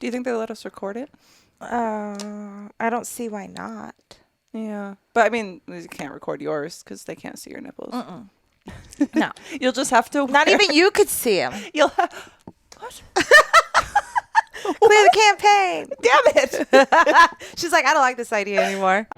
Do you think they let us record it? I don't see why not. Yeah. But I mean, you can't record yours because they can't see your nipples. No. You'll just have to Not even you could see him. You'll have... What? Clear the campaign. Damn it. She's like, I don't like this idea anymore.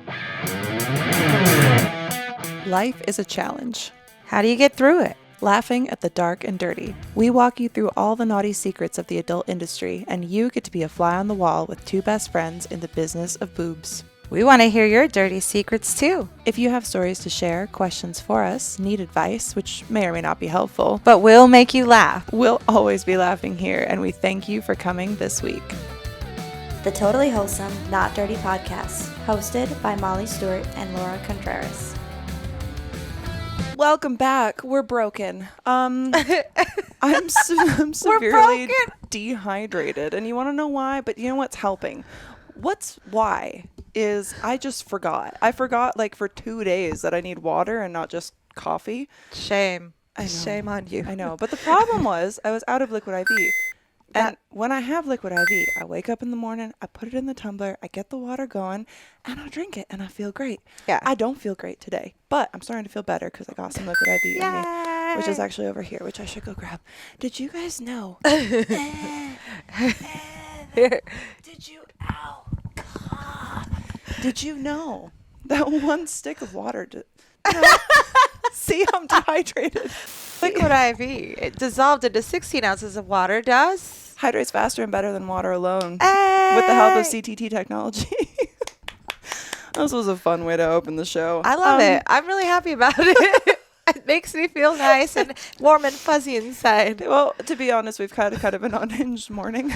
Life is a challenge. How do you get through it? Laughing at the dark and dirty. We walk you through all the naughty secrets of the adult industry, and you get to be a fly on the wall with two best friends in the business of boobs. We want to hear your dirty secrets too. If you have stories to share, questions for us, need advice, which may or may not be helpful, But we'll make you laugh. we'll always be laughing here, and we thank you for coming this week. The Totally Wholesome, Not Dirty podcast, hosted by Molly Stewart and Laura Contreras. Welcome back. We're broken. I'm severely broken. dehydrated, and you want to know why? But you know what's helping? What's why is I just forgot. I forgot like for 2 days that I need water and not just coffee. Shame. I know. Shame on you. I know. But the problem was I was out of liquid IV. And when I have liquid IV, I wake up in the morning, I put it in the tumbler, I get the water going, and I drink it, and I feel great. Yeah. I don't feel great today, but I'm starting to feel better because I got some liquid IV in me, which is actually over here, which I should go grab. Did you guys know? Did you? Ow. Did you know that one stick of water? See, I'm dehydrated. Liquid IV. It dissolved into 16 ounces of water does. Hydrates faster and better than water alone with the help of CTT technology. This was a fun way to open the show. I love it. I'm really happy about it. It makes me feel nice and warm and fuzzy inside. Well, to be honest, we've had kind of an unhinged morning.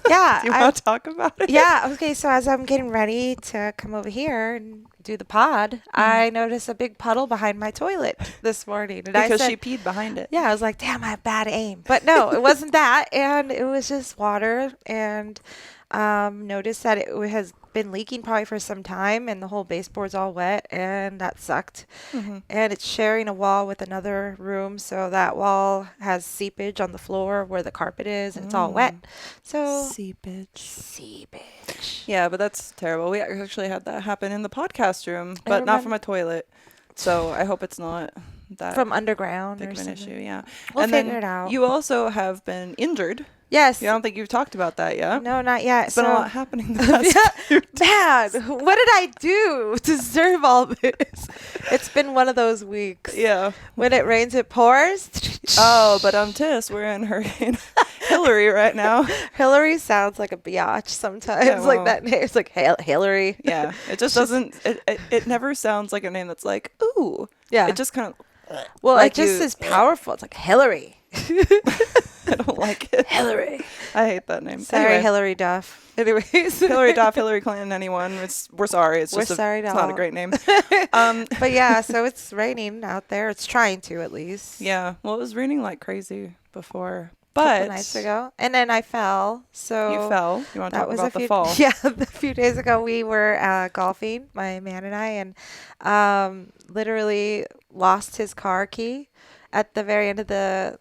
Yeah. Do you want to talk about it? Yeah. Okay. So as I'm getting ready to come over here and do the pod, I noticed a big puddle behind my toilet this morning. And Because I said, she peed behind it. yeah, I was like, damn, I have bad aim. But no, it wasn't that. And it was just water. And noticed that it has been leaking probably for some time, and the whole baseboard's all wet, and that sucked. And it's sharing a wall with another room, so that wall has seepage on the floor where the carpet is, and it's all wet. So seepage. Yeah, but that's terrible. We actually had that happen in the podcast room, but not from a toilet. So I hope it's not that From underground big or of an something. issue. Yeah, We'll and figure then it out. You also have been injured. Yes. I don't think you've talked about that yet. No, not yet. It's been a lot happening the past few days. Man, what did I do to deserve all this? It's been one of those weeks. Yeah. When it rains, it pours. Oh, but Tis, we're in Hurricane Hillary right now. Hillary sounds like a biatch sometimes. Yeah, like well. that name. It's like Hillary. Yeah, it just doesn't. It never sounds like a name that's like ooh. Yeah. It just kind of. Well, like it just is powerful. It's like Hillary. I don't like it. Hillary. I hate that name. Sorry, Anyway, Hillary Duff. Anyways. Hillary Duff, Hillary Clinton, anyone. We're sorry. It's We're just sorry to it's not a all. great name. But yeah, so it's raining out there. It's trying to, at least. Yeah. Well, it was raining like crazy before, A but couple nights ago. And then I fell. So you fell. You want to that talk was about a few, the fall? Yeah, a few days ago we were golfing, my man and I, and literally lost his car key at the very end of the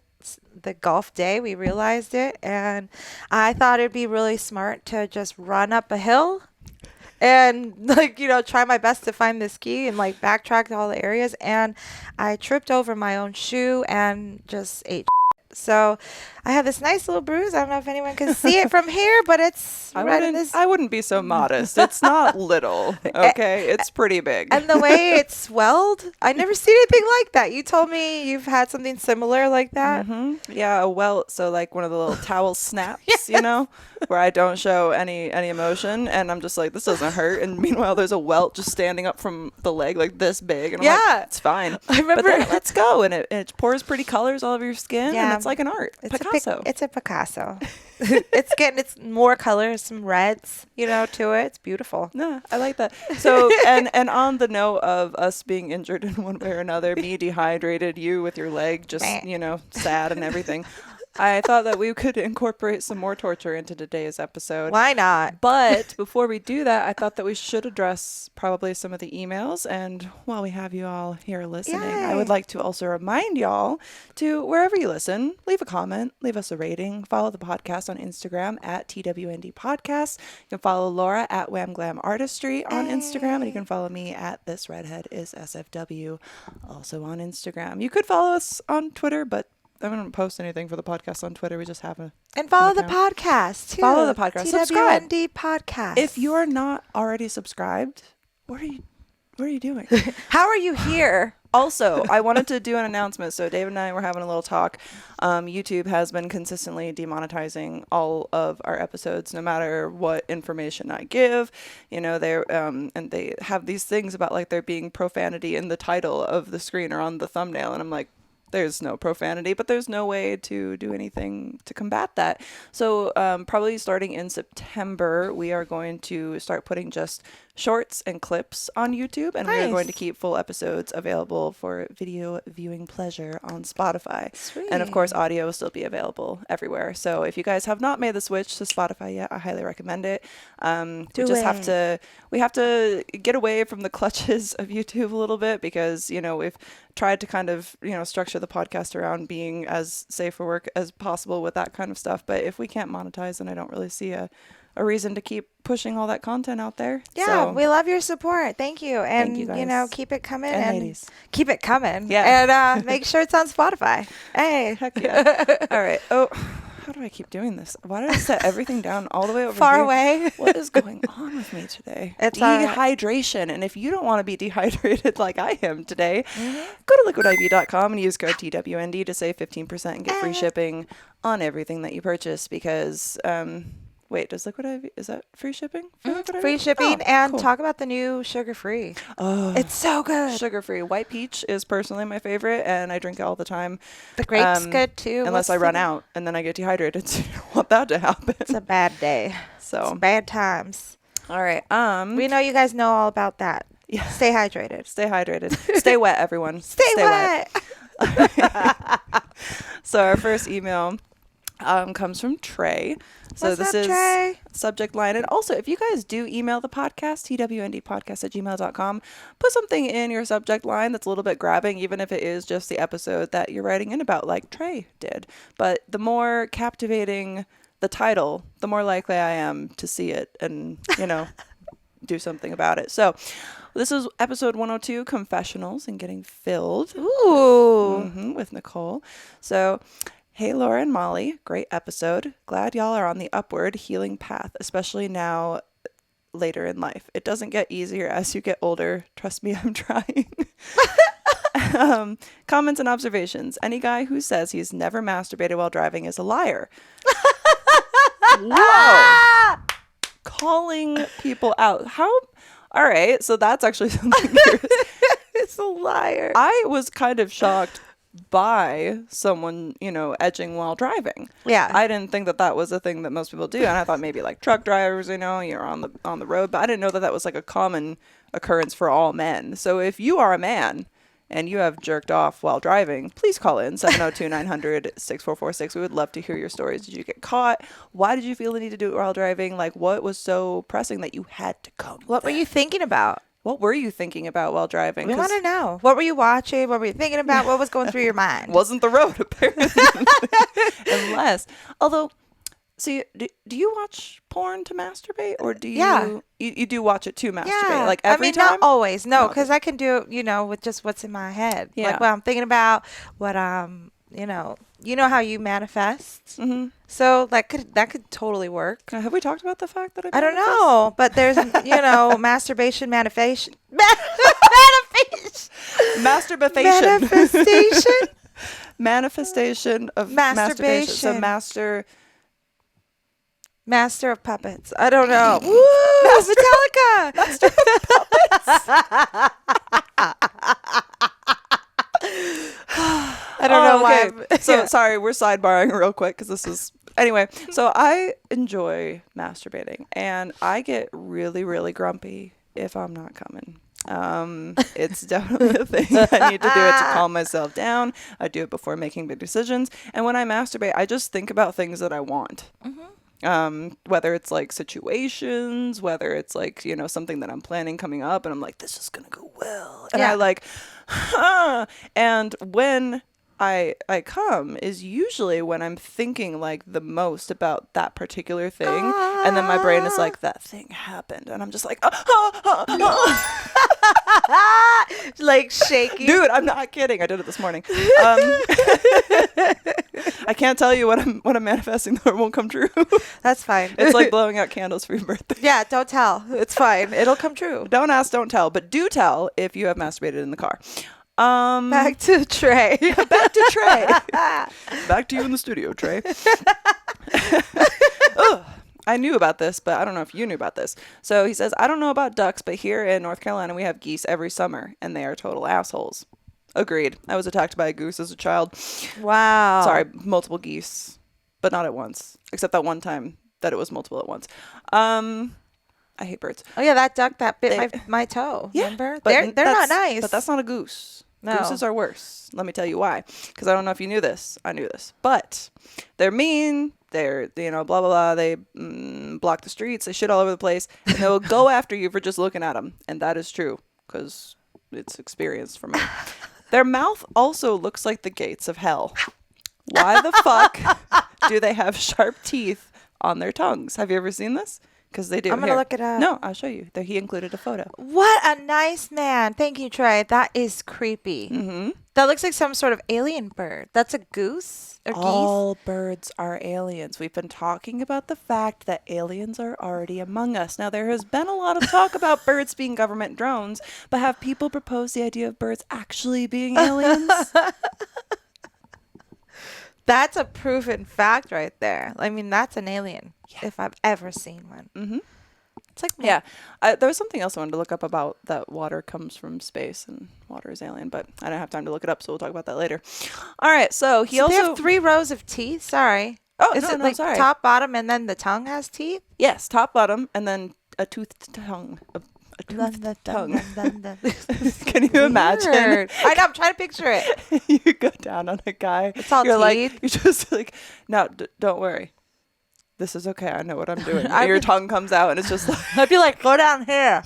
golf day. We realized it, and I thought it'd be really smart to just run up a hill and try my best to find this key and backtrack to all the areas, and I tripped over my own shoe and just ate. So I have this nice little bruise. I don't know if anyone can see it from here, but it's right in this. I wouldn't be so modest. It's not little, okay? It's pretty big. And the way it's swelled, I never seen anything like that. You told me you've had something similar like that. Yeah, a welt. So like one of the little towel snaps, where I don't show any emotion, and I'm just like, this doesn't hurt. And meanwhile, there's a welt just standing up from the leg like this big, and I'm like, it's fine. I remember. But then let's go, and it pours pretty colors all over your skin, Yeah. and it's like an art. Picasso. It's a Picasso. It's more colors, some reds, to it. It's beautiful. No, I like that. So, and on the note of us being injured in one way or another, me dehydrated, you with your leg just, sad and everything. I thought that we could incorporate some more torture into today's episode. Why not? But before we do that, I thought that we should address probably some of the emails. And while we have you all here listening, I would like to also remind y'all to, wherever you listen, leave a comment, leave us a rating, follow the podcast on Instagram at TWND Podcast. You can follow Laura at Wham Glam Artistry on Instagram, and you can follow me at This Redhead is SFW, also on Instagram. You could follow us on Twitter, but I don't post anything for the podcast on Twitter. We just have and follow the podcast too. Follow the podcast. Subscribe. TWND Podcast. If you are not already subscribed, what are you doing? How are you here? Also, I wanted to do an announcement. So David and I were having a little talk. YouTube has been consistently demonetizing all of our episodes, no matter what information I give. You know, and they have these things about like there being profanity in the title of the screen or on the thumbnail, and I'm like, there's no profanity, but there's no way to do anything to combat that. So probably starting in September, we are going to start putting just shorts and clips on YouTube, and we are going to keep full episodes available for video viewing pleasure on Spotify. Sweet. And of course, audio will still be available everywhere. So if you guys have not made the switch to Spotify yet, I highly recommend it. We have to get away from the clutches of YouTube a little bit, because, you know, we've tried to kind of, you know, structure the podcast around being as safe for work as possible with that kind of stuff. But if we can't monetize, then I don't really see a reason to keep pushing all that content out there. Yeah, so, we love your support. Thank you. And, thank you guys. You know, keep it coming. And ladies. Keep it coming. Yeah. And make sure it's on Spotify. Hey. Heck yeah. All right. Oh, how do I keep doing this? Why did I set everything down all the way over far here? away? What is going on with me today? It's dehydration. And if you don't want to be dehydrated like I am today, go to liquidiv.com and use code TWND to save 15% and get free shipping on everything that you purchase, because wait, does Liquid IV, is that free shipping? Free shipping, oh, and cool. Talk about the new sugar-free. Oh, it's so good. Sugar-free. White peach is personally my favorite, and I drink it all the time. The grape's good too. Unless I run out, and then I get dehydrated, so you don't want that to happen. It's a bad day. So it's bad times. All right. We know you guys know all about that. Yeah. Stay hydrated. Stay hydrated. Stay wet, everyone. Stay wet. So our first email comes from Trey. So What's this up, is Trey? Subject line. And also, if you guys do email the podcast, twndpodcast@gmail.com, put something in your subject line that's a little bit grabbing, even if it is just the episode that you're writing in about, like Trey did. But the more captivating the title, the more likely I am to see it and, you know, do something about it. So this is episode 102, Confessionals and Getting Filled. Ooh. With Nicole. So, hey, Laura and Molly, great episode. Glad y'all are on the upward healing path, especially now later in life. It doesn't get easier as you get older. Trust me, I'm trying. Comments and observations. Any guy who says he's never masturbated while driving is a liar. Whoa. Calling people out. How? All right. So that's actually something. It's a liar. I was kind of shocked by someone, you know, edging while driving. Yeah. I didn't think that that was a thing that most people do, and I thought maybe like truck drivers, you know, you're on the road, but I didn't know that that was like a common occurrence for all men. So if you are a man and you have jerked off while driving, please call in 702-900-6446. We would love to hear your stories. Did you get caught? Why did you feel the need to do it while driving? Like, what was so pressing that you had to come? What were you thinking about? What were you thinking about while driving? We want to know. What were you watching? What were you thinking about? What was going through your mind? Wasn't the road, apparently. Unless, although, see, do you watch porn to masturbate, or do you? Yeah. You do watch it to masturbate, Yeah. like every time? Not always. No, Okay. because I can do it, you know, with just what's in my head. Yeah. Like what I'm thinking about, what you know how you manifest. Mm-hmm. So that could totally work. Have we talked about the fact that I don't know, but there's masturbation manifestation. Manifestation. Manifestation of masturbation. So Master of Puppets. I don't know. Woo! Metallica. Master of Puppets. I don't know why. So sorry, we're sidebarring real quick because this is anyway. So I enjoy masturbating, and I get really, really grumpy if I'm not coming. It's definitely a thing. I need to do it to calm myself down. I do it before making big decisions. And when I masturbate, I just think about things that I want. Whether it's like situations, whether it's like, something that I'm planning coming up and I'm like, this is going to go well. And I like, and when I come is usually when I'm thinking like the most about that particular thing. And then my brain is like, that thing happened. And I'm just like, like shaking. Dude, I'm not kidding. I did it this morning. I can't tell you what I'm manifesting that won't come true. That's fine. It's like blowing out candles for your birthday. Yeah, don't tell. It's fine. It'll come true. Don't ask, don't tell, but do tell if you have masturbated in the car. Back to Trey. Back to Trey. Back to you in the studio, Trey. Ugh. I knew about this, but I don't know if you knew about this. So he says, I don't know about ducks, but here in North Carolina, we have geese every summer, and they are total assholes. Agreed. I was attacked by a goose as a child. Wow. Sorry, multiple geese, but not at once, except that one time that it was multiple at once. I hate birds. Oh, yeah, that duck that bit my toe. Yeah, remember? They're not nice. But that's not a goose. No. Gooses are worse. Let me tell you why. Because I don't know if you knew this. I knew this. But they're mean. They're, blah, blah, blah. They block the streets. They shit all over the place. And they will go after you for just looking at them. And that is true. Because it's experienced for me. Their mouth also looks like the gates of hell. Why the fuck do they have sharp teeth on their tongues? Have you ever seen this? Because they do. I'm going to look it up. No, I'll show you. There, he included a photo. What a nice man. Thank you, Trey. That is creepy. Mm-hmm. That looks like some sort of alien bird. That's a goose or geese? All birds are aliens. We've been talking about the fact that aliens are already among us. Now, there has been a lot of talk about birds being government drones, but have people proposed the idea of birds actually being aliens? That's a proven fact right there. I mean, that's an alien if I've ever seen one. Mm-hmm. It's like, yeah. There was something else I wanted to look up about that water comes from space and water is alien, but I don't have time to look it up, so we'll talk about that later. All right, so they have 3 rows of teeth? Sorry. Oh, is it sorry. Top, bottom, and then the tongue has teeth? Yes, top, bottom, and then a toothed tongue. A toothed tongue. Can you imagine? I know, I'm trying to picture it. You go down on a guy. It's all you're teeth. Like, you're just like, no, don't worry. This is okay. I know what I'm doing. And your tongue comes out and it's just like. I'd be like, go down here.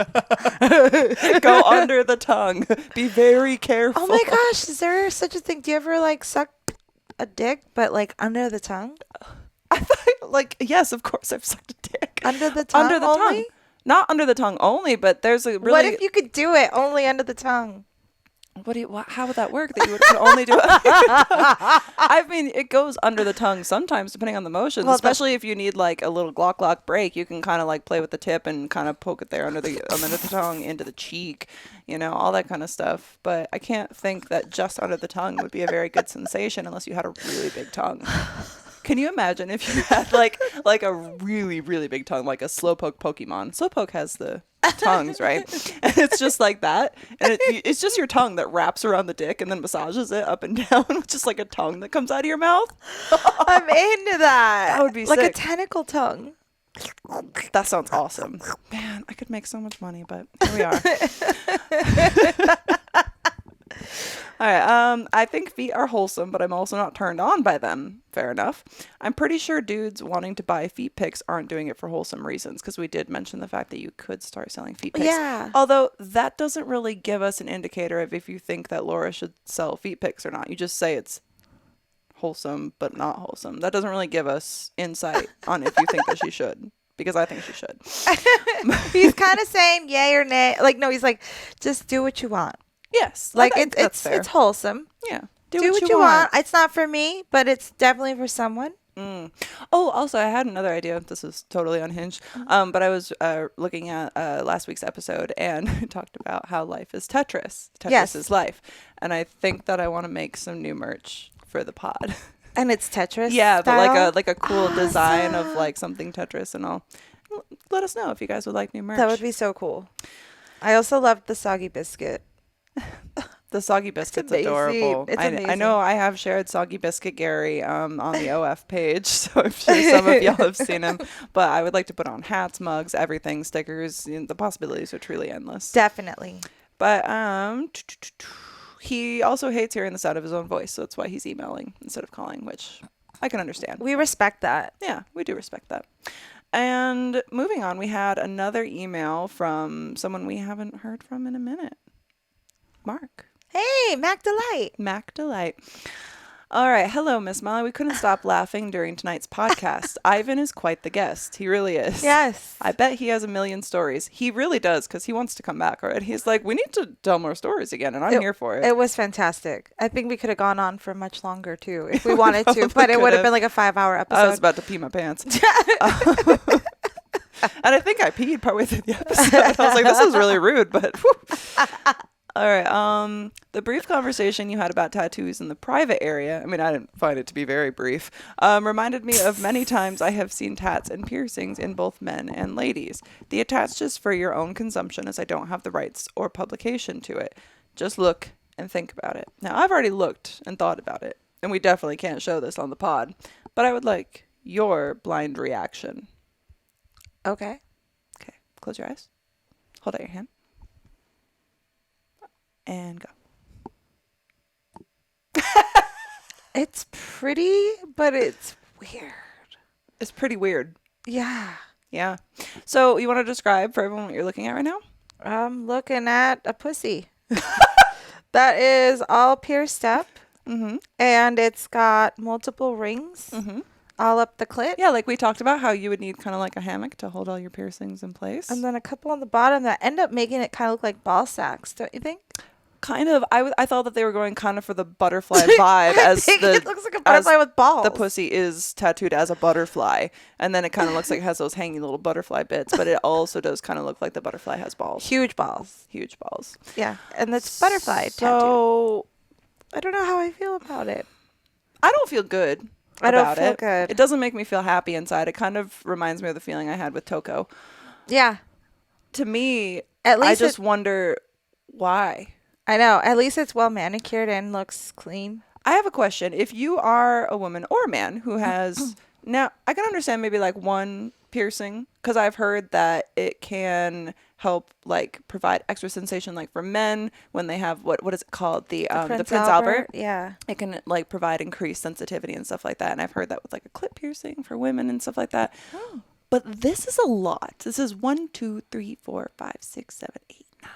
Go under the tongue. Be very careful. Oh my gosh. Is there such a thing? Do you ever like suck a dick, but like under the tongue? I thought, yes, of course I've sucked a dick. Under the tongue Under the only? tongue. Not under the tongue only, but there's a really. What if you could do it only under the tongue? How would that work? That you could only do it under the tongue? I mean, it goes under the tongue sometimes, depending on the motions. Well, especially if you need like a little glock break, you can kind of like play with the tip and kind of poke it there under the tongue, into the cheek, all that kind of stuff. But I can't think that just under the tongue would be a very good sensation unless you had a really big tongue. Can you imagine if you had like a really, really big tongue, like a Slowpoke Pokemon? Slowpoke has the tongues, right? And it's just like that. And it's just your tongue that wraps around the dick and then massages it up and down with just like a tongue that comes out of your mouth. I'm into that. That would be like sick. A tentacle tongue. That sounds awesome. Man, I could make so much money, but here we are. All right, I think feet are wholesome, but I'm also not turned on by them. Fair enough. I'm pretty sure dudes wanting to buy feet pics aren't doing it for wholesome reasons, because we did mention the fact that you could start selling feet pics. Yeah. Although that doesn't really give us an indicator of if you think that Laura should sell feet pics or not. You just say it's wholesome, but not wholesome. That doesn't really give us insight on if you think that she should. Because I think she should. He's kind of saying yay or nay. Like, no, he's like, just do what you want. Yes. Like, it's wholesome. Yeah. Do what you want. It's not for me, but it's definitely for someone. Mm. Oh, also, I had another idea. This is totally unhinged. But I was looking at last week's episode and talked about how life is Tetris. Tetris is life. And I think that I want to make some new merch for the pod. And it's Tetris Yeah, style? but like a cool design of like something Tetris and all. Let us know if you guys would like new merch. That would be so cool. I also loved the soggy biscuit. The soggy biscuit's adorable. It's amazing. I know I have shared Soggy Biscuit Gary on the OF page, so I'm sure some of y'all have seen him. But I would like to put on hats, mugs, everything, stickers. The possibilities are truly endless. Definitely. But he also hates hearing the sound of his own voice, so that's why he's emailing instead of calling, which I can understand. We respect that. Yeah, we do respect that. And moving on, we had another email from someone we haven't heard from in a minute. Mark. Hey, Mac Delight. Mac Delight. All right. Hello, Miss Molly. We couldn't stop laughing during tonight's podcast. Ivan is quite the guest. He really is. Yes. I bet he has a million stories. He really does, because he wants to come back already. He's like, we need to tell more stories again, and I'm here for it. It was fantastic. I think we could have gone on for much longer, too, if we wanted to, but it would have been like a 5-hour episode. I was about to pee my pants. And I think I peed partway through the episode. I was like, this is really rude, but whew. All right. The brief conversation you had about tattoos in the private area, I mean, I didn't find it to be very brief, reminded me of many times I have seen tats and piercings in both men and ladies. The attached is for your own consumption, as I don't have the rights or publication to it. Just look and think about it. Now, I've already looked and thought about it, and we definitely can't show this on the pod, but I would like your blind reaction. Okay. Okay. Close your eyes. Hold out your hand. And go. It's pretty, but it's weird. It's pretty weird. Yeah. Yeah. So you want to describe for everyone what you're looking at right now? I'm looking at a pussy. That is all pierced up. Mm-hmm. And it's got multiple rings all up the clit. Yeah, like we talked about how you would need kind of like a hammock to hold all your piercings in place. And then a couple on the bottom that end up making it kind of look like ball sacks, don't you think? Kind of. I thought that they were going kind of for the butterfly vibe, as it looks like a butterfly with balls. The pussy is tattooed as a butterfly, and then it kind of looks like it has those hanging little butterfly bits, but it also does kind of look like the butterfly has balls. Huge balls. Huge balls. Yeah, and it's butterfly tattoo. So I don't know how I feel about it. I don't feel good. I don't about feel it. good. It doesn't make me feel happy inside. It kind of reminds me of the feeling I had with Toko. Yeah. To me, At least I just wonder why. I know. At least it's well manicured and looks clean. I have a question. If you are a woman or a man who has now, I can understand maybe like one piercing, because I've heard that it can help like provide extra sensation, like for men when they have what is it called, the Prince Albert. Yeah, it can like provide increased sensitivity and stuff like that. And I've heard that with like a clit piercing for women and stuff like that. Oh. But this is a lot. This is 1, 2, 3, 4, 5, 6, 7, 8, 9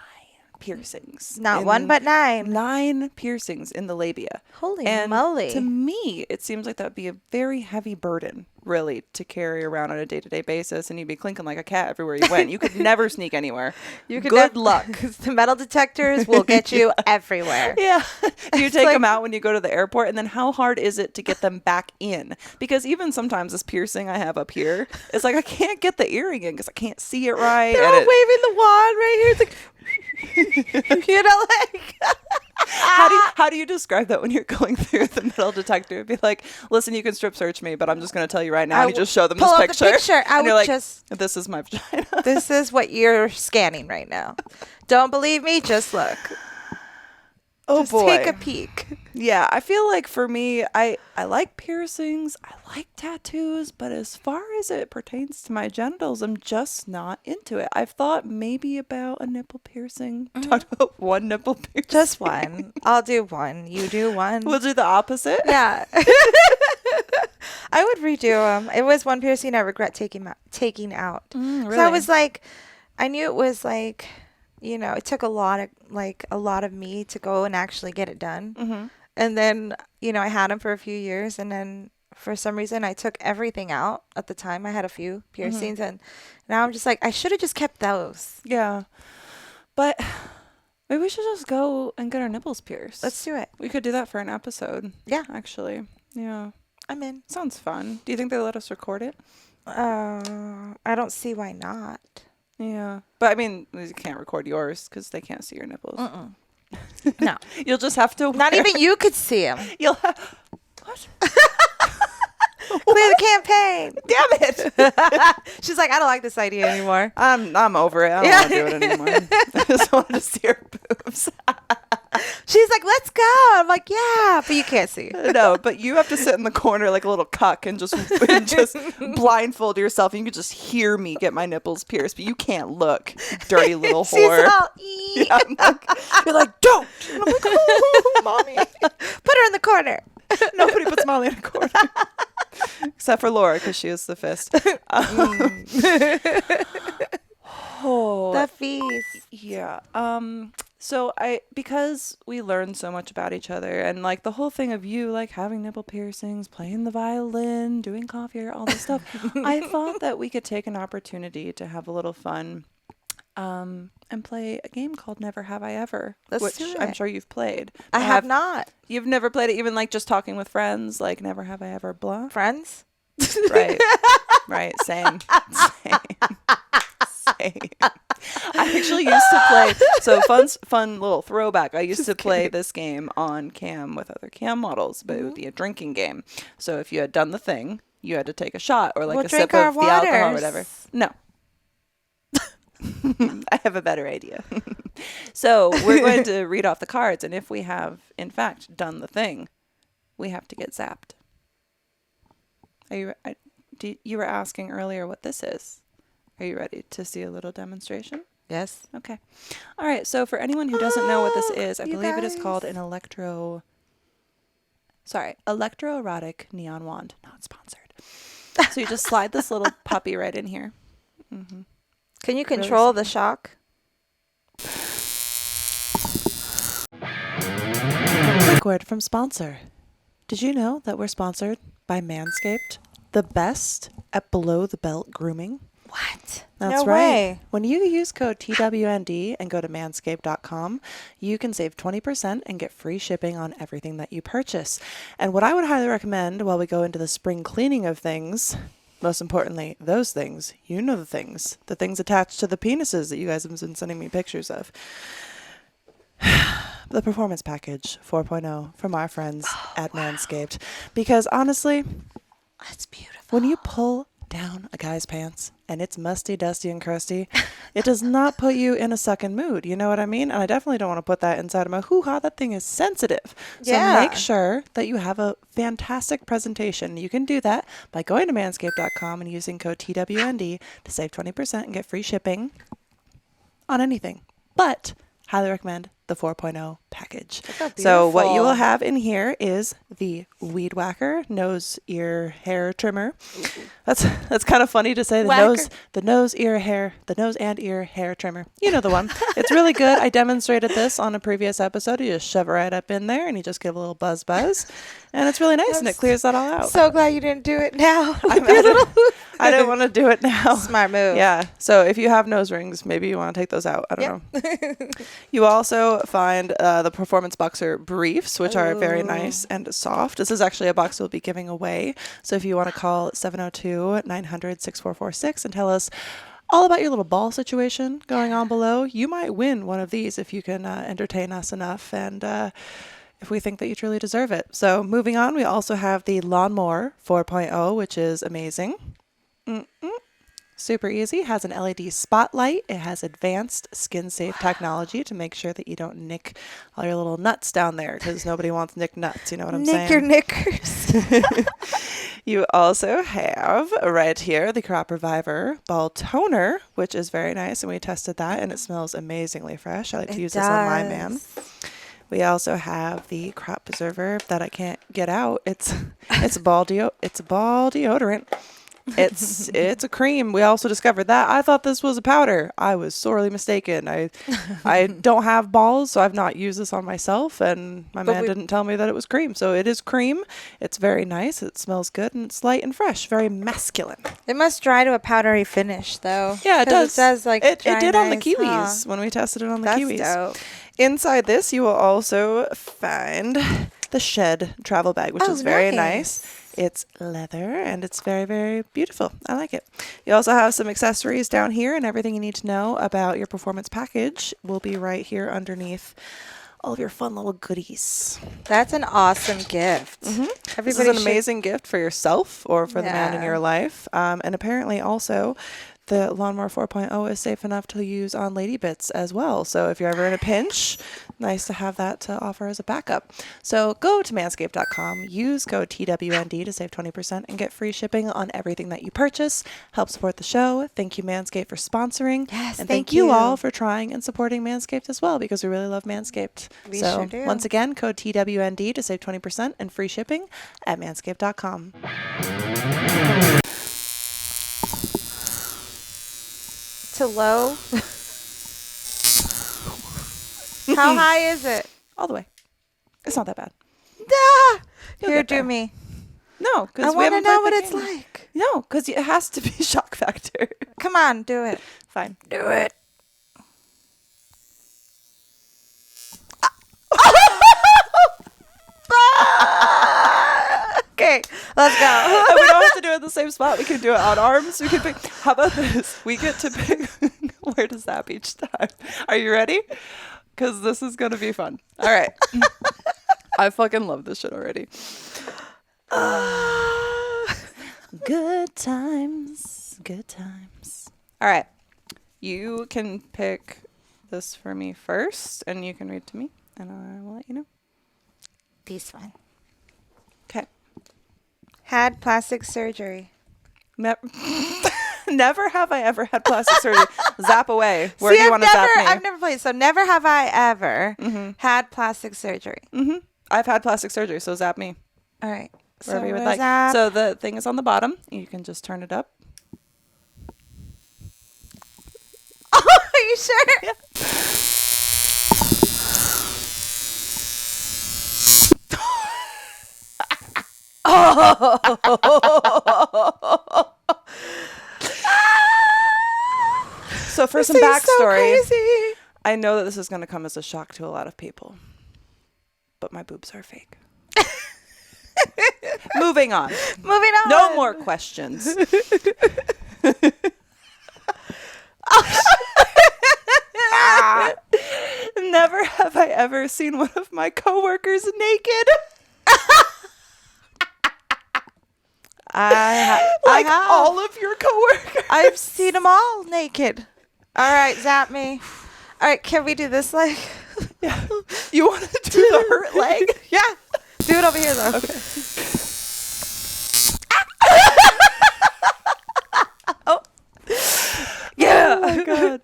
piercings. Not one, but 9. 9 piercings in the labia. Holy and moly. To me, it seems like that would be a very heavy burden, really, to carry around on a day-to-day basis, and you'd be clinking like a cat everywhere you went. You could never sneak anywhere. Good luck. The metal detectors will get you everywhere. Yeah. You take them out when you go to the airport, and then how hard is it to get them back in? Because even sometimes this piercing I have up here, it's like I can't get the earring in because I can't see it right. They're all waving the wand right here. It's like, you know, like how do you describe that when you're going through the metal detector? It'd be like, listen, you can strip search me, but I'm just going to tell you right now. And you just show them this picture. The picture. I would just. This is my vagina. This is what you're scanning right now. Don't believe me? Just look. Oh just boy. Take a peek. Yeah, I feel like for me, I like piercings. I like tattoos, but as far as it pertains to my genitals, I'm just not into it. I've thought maybe about a nipple piercing. Talked about one nipple piercing. Just one. I'll do one. You do one. We'll do the opposite. Yeah. I would redo them. It was one piercing I regret taking out. Really? So I was like, I knew it was like, you know, it took a lot of me to go and actually get it done. Mm-hmm. And then, you know, I had them for a few years, and then for some reason I took everything out. At the time I had a few piercings, and now I'm just like, I should have just kept those. Yeah. But maybe we should just go and get our nipples pierced. Let's do it. We could do that for an episode. Yeah. Actually. Yeah. I'm in. Sounds fun. Do you think they let us record it? I don't see why not. Yeah. But I mean, we can't record yours because they can't see your nipples. No. You'll just have to. Not even you could see them. You'll have. What? Clear the campaign. Damn it. She's like, I don't like this idea anymore. I'm over it. I don't want to do it anymore. I just want to see her boobs. She's like, let's go. I'm like, yeah, but you can't see. No, but you have to sit in the corner like a little cuck and just blindfold yourself. And you can just hear me get my nipples pierced, but you can't look, you dirty little whore. She's all, Yeah, you're like, don't. And I'm like, oh, mommy. put her in the corner. Nobody puts Molly in a corner. Except for Laura, because she is the fist. Oh, The feast. yeah. So because we learned so much about each other, and like the whole thing of you like having nipple piercings, playing the violin, doing coffee, all this stuff, I thought that we could take an opportunity to have a little fun, and play a game called Never Have I Ever, Let's do which it. I'm sure you've played. I have not. You've never played it, even like just talking with friends, like Never Have I Ever, blah. Friends? Right. Right. Same. I actually used to play, so fun little throwback. I used to play this game on cam with other cam models, but it would be a drinking game. So if you had done the thing, you had to take a shot or like We'll a sip drink our of the alcohol or waters. whatever. No. I have a better idea. So we're going to read off the cards, and if we have, in fact, done the thing, we have to get zapped. Are you? You were asking earlier what this is. Are you ready to see a little demonstration? Yes. Okay. All right. So for anyone who doesn't know what this is, I you believe it is guys. called an electroerotic neon wand. Not sponsored. So you just slide this little puppy right in here. Mm-hmm. Can you control the shock? Quick word from sponsor. Did you know that we're sponsored by Manscaped, the best at below the belt grooming? What? That's No right. way. When you use code TWND and go to manscaped.com, you can save 20% and get free shipping on everything that you purchase. And what I would highly recommend while we go into the spring cleaning of things, most importantly, those things, you know the things attached to the penises that you guys have been sending me pictures of. The Performance Package 4.0 from our friends at Manscaped. Because honestly, That's beautiful. when you pull down a guy's pants and it's musty, dusty, and crusty, it does not put you in a sucking mood. You know what I mean? And I definitely don't want to put that inside of my hoo-ha. That thing is sensitive. So Yeah. make sure that you have a fantastic presentation. You can do that by going to manscaped.com and using code TWND to save 20% and get free shipping on anything. But highly recommend the 4.0 package. So what you will have in here is the Weed Whacker nose, ear, hair trimmer. That's kind of funny to say. The nose and ear hair trimmer. You know the one. It's really good. I demonstrated this on a previous episode. You just shove it right up in there and you just give a little buzz, and it's really nice and it clears that all out. So glad you didn't do it now. I didn't want to do it now. Smart move. Yeah. So if you have nose rings, maybe you want to take those out. I don't know. You also find the Performance Boxer briefs, which are very nice and soft. This is actually a box we'll be giving away. So if you want to call 702-900-6446 and tell us all about your little ball situation going on below, you might win one of these if you can entertain us enough and if we think that you truly deserve it. So moving on, we also have the Lawnmower 4.0, which is amazing. Super easy. Has an LED spotlight. It has advanced skin-safe technology to make sure that you don't nick all your little nuts down there, because nobody wants nick nuts. You know what I'm saying? Nick your knickers. You also have right here the Crop Reviver Ball Toner, which is very nice, and we tested that, and it smells amazingly fresh. I like to use this on my man. We also have the Crop Preserver that I can't get out. It's a ball deodorant. It's a cream. We also discovered that. I thought this was a powder. I was sorely mistaken. I don't have balls, so I've not used this on myself, and my man didn't tell me that it was cream. So it is cream. It's very nice. It smells good, and it's light and fresh. Very masculine. It must dry to a powdery finish, though. Yeah, it does. It does like it dry did on the nice, kiwis when we tested it on the That's kiwis. dope. Inside this, you will also find the Shed travel bag, which is very nice. It's leather and it's very, very beautiful. I like it. You also have some accessories down here, and everything you need to know about your performance package will be right here underneath all of your fun little goodies. That's an awesome gift. This is an amazing gift for yourself or for the man in your life. And apparently also the Lawnmower 4.0 is safe enough to use on lady bits as well. So if you're ever in a pinch, nice to have that to offer as a backup. So go to manscaped.com, use code TWND to save 20% and get free shipping on everything that you purchase. Help support the show. Thank you, Manscaped, for sponsoring. Yes, and thank you you all for trying and supporting Manscaped as well, because we really love Manscaped. We so sure do. once again, code TWND to save 20% and free shipping at manscaped.com. To low. How high is it? All the way. It's not that bad. Ah! You'll Here, get there. do me. No, I because we want to haven't know played what the it's game. like. No, because it has to be shock factor. Come on, do it. Fine. Do it. Okay, let's go. And we don't have to do it in the same spot. We can do it on arms. We can pick. How about this? We get to pick where to zap each time. Are you ready? Because this is going to be fun. All right. I fucking love this shit already. Good times. Good times. All right. You can pick this for me first, and you can read to me, and I will let you know. These fun. Okay. Had plastic surgery. Never have I ever had plastic surgery. Zap away. Where do you I've want to zap me? I've never played, so never have I ever had plastic surgery. I've had plastic surgery, so zap me. All right. Wherever you would where's like. that? So the thing is on the bottom. You can just turn it up. Oh, are you sure? Yeah. So for some backstory, So I know that this is going to come as a shock to a lot of people, but my boobs are fake. Moving on. Moving on. No more questions. Never have I ever seen one of my coworkers naked. Like I have. all of your coworkers. I've seen them all naked. All right, zap me. All right, can we do this leg? Yeah. You want to do the hurt leg? Yeah. Do it over here, though. Okay. Yeah. Oh my god.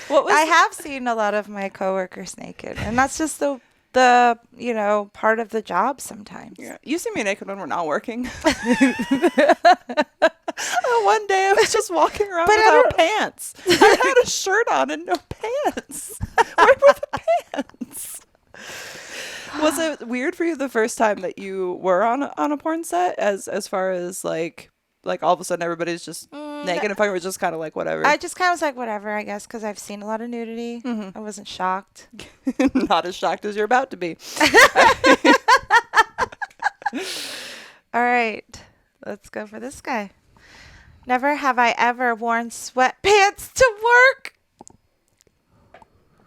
What was I have seen a lot of my coworkers naked, and that's just the part of the job sometimes. Yeah. You see me naked when we're not working. One day I was just walking around without pants. I had a shirt on and no pants. Where were the pants? Was it weird for you the first time that you were on a porn set, as far as like all of a sudden everybody's just naked and fucking, was just kind of like whatever? I just kind of was like, whatever, I guess, because I've seen a lot of nudity. I wasn't shocked. Not as shocked as you're about to be. All right, let's go for this guy. Never have I ever worn sweatpants to work.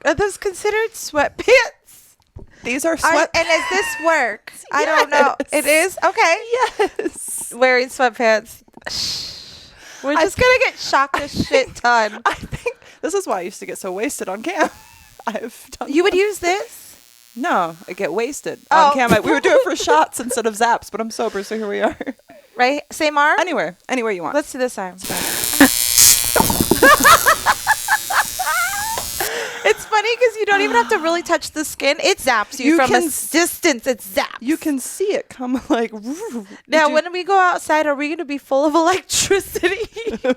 Are those considered sweatpants? These are sweat. And is this work? I don't know. It is? Okay. Yes. Wearing sweatpants. We're just going to get shocked a shit ton. I think this is why I used to get so wasted on cam. I've done You would use this? No, I get wasted Oh. on cam. We would do it for shots instead of zaps, but I'm sober, so here we are. Right? Same arm? Anywhere you want. Let's do this arm. It's funny because you don't even have to really touch the skin. It zaps you from a distance. It zaps. You can see it come like. Now, when we go outside, are we going to be full of electricity?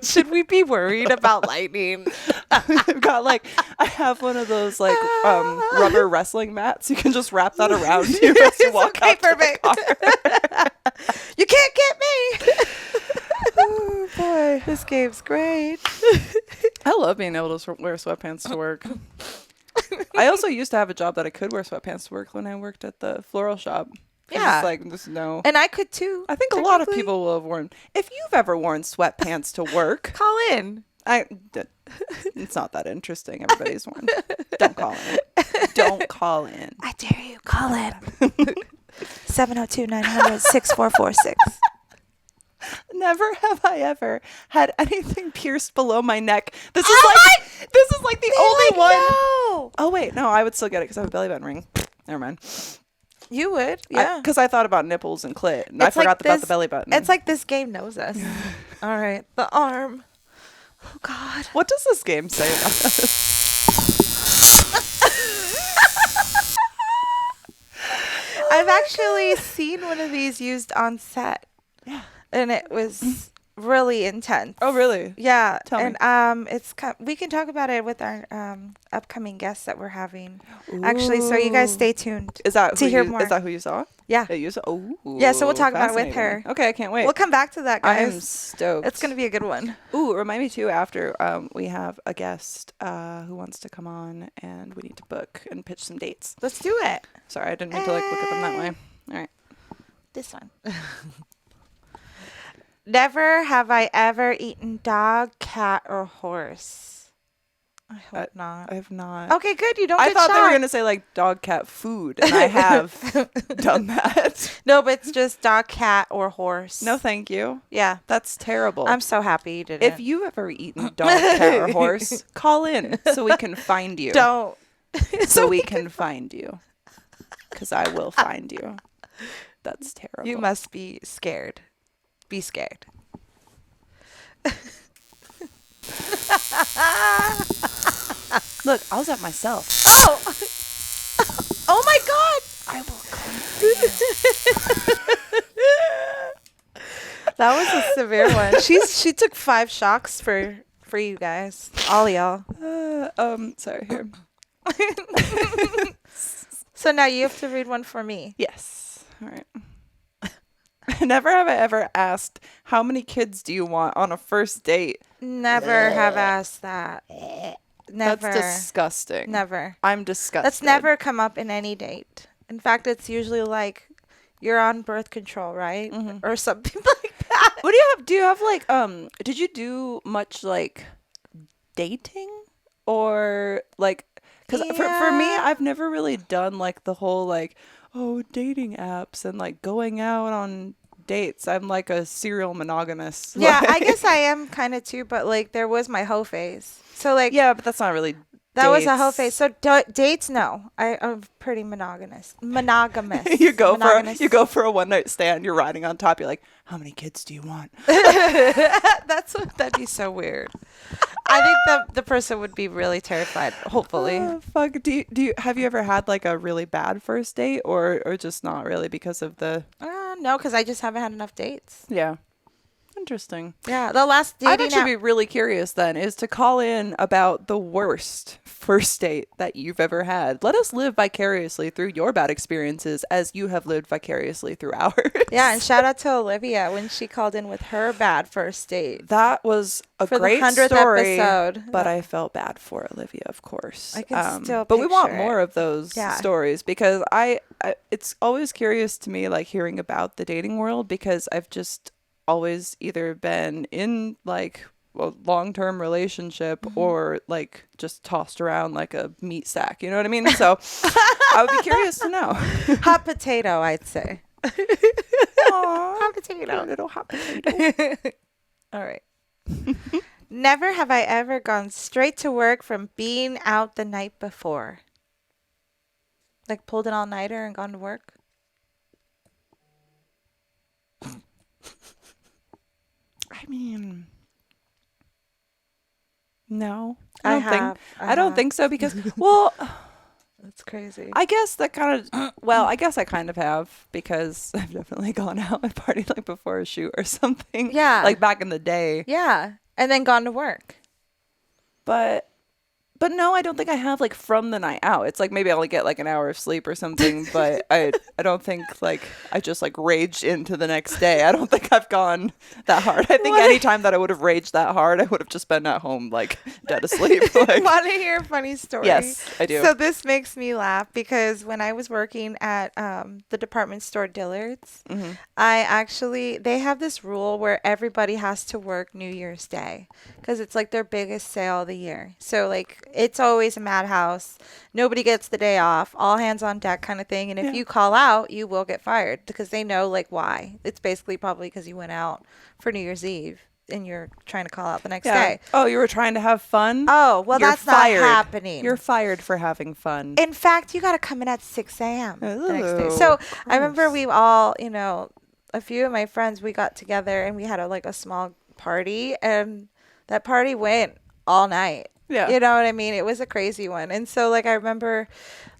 Should we be worried about lightning? I've got I have one of those rubber wrestling mats. You can just wrap that around you as you walk out to the car. You can't get me. Oh boy, This game's great. I love being able to wear sweatpants to work. I also used to have a job that I could wear sweatpants to work when I worked at the floral shop. Yeah. There's no. And I could too. I think a lot of people will have worn. If you've ever worn sweatpants to work, Call in. It's not that interesting. Everybody's worn. Don't call in. Don't call in. I dare you. Call in. 702-900-6446. Never have I ever had anything pierced below my neck. This is like the only one. No. Oh wait, no, I would still get it because I have a belly button ring. Never mind. You would, yeah. Because I thought about nipples and clit, and I forgot about the belly button. It's like this game knows us. All right, the arm. Oh God. What does this game say about us? I've actually seen one of these used on set. Yeah. And it was really intense. Oh, really? Yeah. Tell me. And we can talk about it with our upcoming guests that we're having. Actually, so you guys stay tuned. Is that to who hear you, more. Is that who you saw? Yeah. That you saw? Oh. Yeah, so we'll talk about it with fascinating. her. Okay, I can't wait. We'll come back to that, guys. I'm stoked. It's going to be a good one. Ooh, remind me too, after we have a guest who wants to come on, and we need to book and pitch some dates. Let's do it. Sorry, I didn't mean to look at them that way. All right. This one. Never have I ever eaten dog, cat, or horse. I hope not. I have not. Okay, good. You don't I get thought they were shocked. going to say like dog, cat, food, and I have done that. No, but it's just dog, cat, or horse. No, thank you. Yeah. That's terrible. I'm so happy you didn't. If you ever eaten dog, cat, or horse, call in so we can find you. Don't. So we can find you. Because I will find you. That's terrible. You must be scared. Be scared. Look, I was at myself. Oh! Oh my God! I will come. That was a severe one. She took 5 shocks for you guys, all y'all. Sorry, here. So now you have to read one for me. Yes. All right. Never have I ever asked, how many kids do you want on a first date? Never have asked that. Never. That's disgusting. Never. I'm disgusted. That's never come up in any date. In fact, it's usually like you're on birth control, right? Mm-hmm. Or something like that. What do you have? Do you have like, did you do much like dating or like, because for me, Yeah. I've never really done like the whole like, oh, dating apps and like going out on dates. I'm like a serial monogamous. Yeah, I Like- guess I am kind of too, but like there was my hoe phase. So like Yeah, but that's not really that was a hoe dates. phase. So dates, no. I'm pretty monogamous. Monogamous. You go Monogamous. for a one night stand. You're riding on top. You're like, how many kids do you want? That'd be so weird. I think the person would be really terrified. Hopefully. Fuck. Do you have you ever had like a really bad first date or just not really because of the No, because I just haven't had enough dates. yeah. Interesting. Yeah, the last I'd dating actually app. be really curious then is to call in about the worst first date that you've ever had. Let us live vicariously through your bad experiences as you have lived vicariously through ours. Yeah, and shout out to Olivia when she called in with her bad first date. That was a For the great 100th story, episode. but I felt bad for Olivia, of course. I can still but we want picture more it. of those Yeah. stories because I it's always curious to me like hearing about the dating world because I've just always either been in like a long-term relationship Mm-hmm. or like just tossed around like a meat sack. You know what I mean? So I would be curious to know. Hot potato, I'd say. Aw, Hot potato. little hot potato. All right. Never have I ever gone straight to work from being out the night before. Like pulled an all-nighter and gone to work. I mean, no, I don't think. have. I don't think so because, well, That's crazy. I guess that kind of. Well, I guess I kind of have because I've definitely gone out and partied like before a shoot or something. Yeah. like back in the day. Yeah. And then gone to work. But no, I don't think I have like from the night out. It's like maybe I only get like an hour of sleep or something. But I don't think like I just like raged into the next day. I don't think I've gone that hard. I think any time that I would have raged that hard, I would have just been at home like dead asleep. Like, Want to hear a funny story? yes, I do. So this makes me laugh because when I was working at the department store Dillard's, they have this rule where everybody has to work New Year's Day because it's like their biggest sale of the year. So like it's always a madhouse. Nobody gets the day off. All hands on deck kind of thing. And if Yeah. you call out, you will get fired because they know like why. It's basically probably because you went out for New Year's Eve and you're trying to call out the next day. Oh, you were trying to have fun? Oh, well, You're that's fired. not happening. You're fired for having fun. In fact, you got to come in at 6 a.m. the next day. Ooh, So I remember gross. we all, a few of my friends, we got together and we had a small party, and that party went all night. Yeah. You know what I mean? It was a crazy one. And so like I remember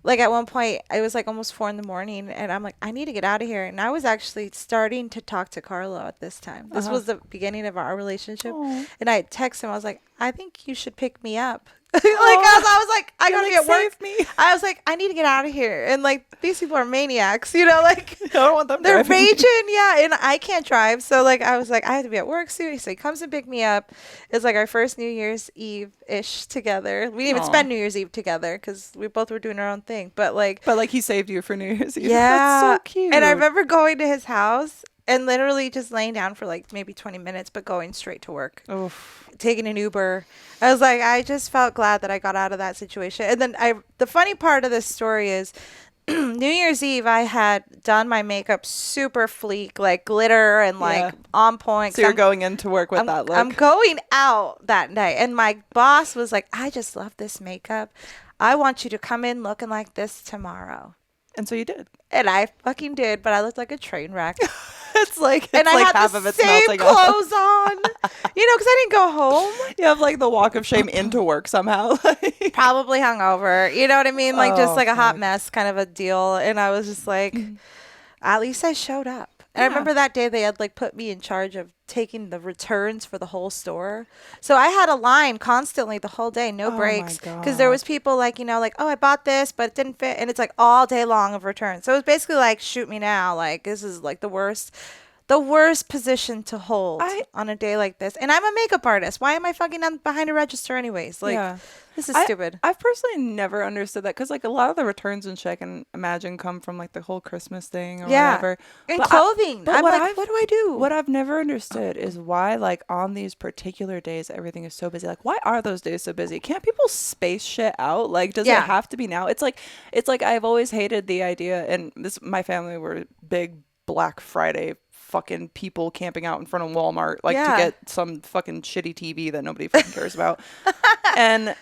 like at one point it was like almost 4 a.m. and I'm like, I need to get out of here. And I was actually starting to talk to Carlo at this time. This was the beginning of our relationship. Aw. And I texted him, I was like, I think you should pick me up. I was like, I gotta get work. Save me. I was like, I need to get out of here. And like these people are maniacs, like I don't want them they're driving. raging, yeah, and I can't drive. So like I was like, I have to be at work soon. So he comes and pick me up. It's like our first New Year's Eve-ish together. We didn't even Aw. spend New Year's Eve together because we both were doing our own thing. But like, But like he saved you for New Year's Eve. yeah. That's so cute. And I remember going to his house and literally just laying down for like maybe 20 minutes, but going straight to work. Oof. Taking an Uber. I was like, I just felt glad that I got out of that situation. And then the funny part of this story is New Year's Eve, I had done my makeup super fleek, like glitter and like Yeah. on point. So you're going into work with that look. I'm going out that night. And my boss was like, I just love this makeup. I want you to come in looking like this tomorrow. And so you did. And I fucking did, but I looked like a train wreck. It's like And I like had half the of it's same melting off. clothes on, because I didn't go home. You have like the walk of shame into work somehow. Probably hungover. You know what I mean? Like just Oh, like a hot fuck. mess kind of a deal. And I was just like, at least I showed up. And I Yeah. remember that day they had like put me in charge of taking the returns for the whole store. So I had a line constantly the whole day, no Oh my breaks. Because there God. was people like, like, oh, I bought this, but it didn't fit. And it's like all day long of returns. So it was basically like, shoot me now. Like this is like the worst position to hold on a day like this. And I'm a makeup artist. Why am I fucking behind a register anyways? Like, Yeah. this is stupid. I've personally never understood that because like a lot of the returns and shit I can imagine come from like the whole Christmas thing or whatever. And But clothing. but I'm what like, I've- what do I do? What I've never understood is why like on these particular days everything is so busy. Like why are those days so busy? Can't people space shit out? Like does it have to be now? It's like I've always hated the idea, and my family were big Black Friday fucking people camping out in front of Walmart to get some fucking shitty TV that nobody fucking cares about. And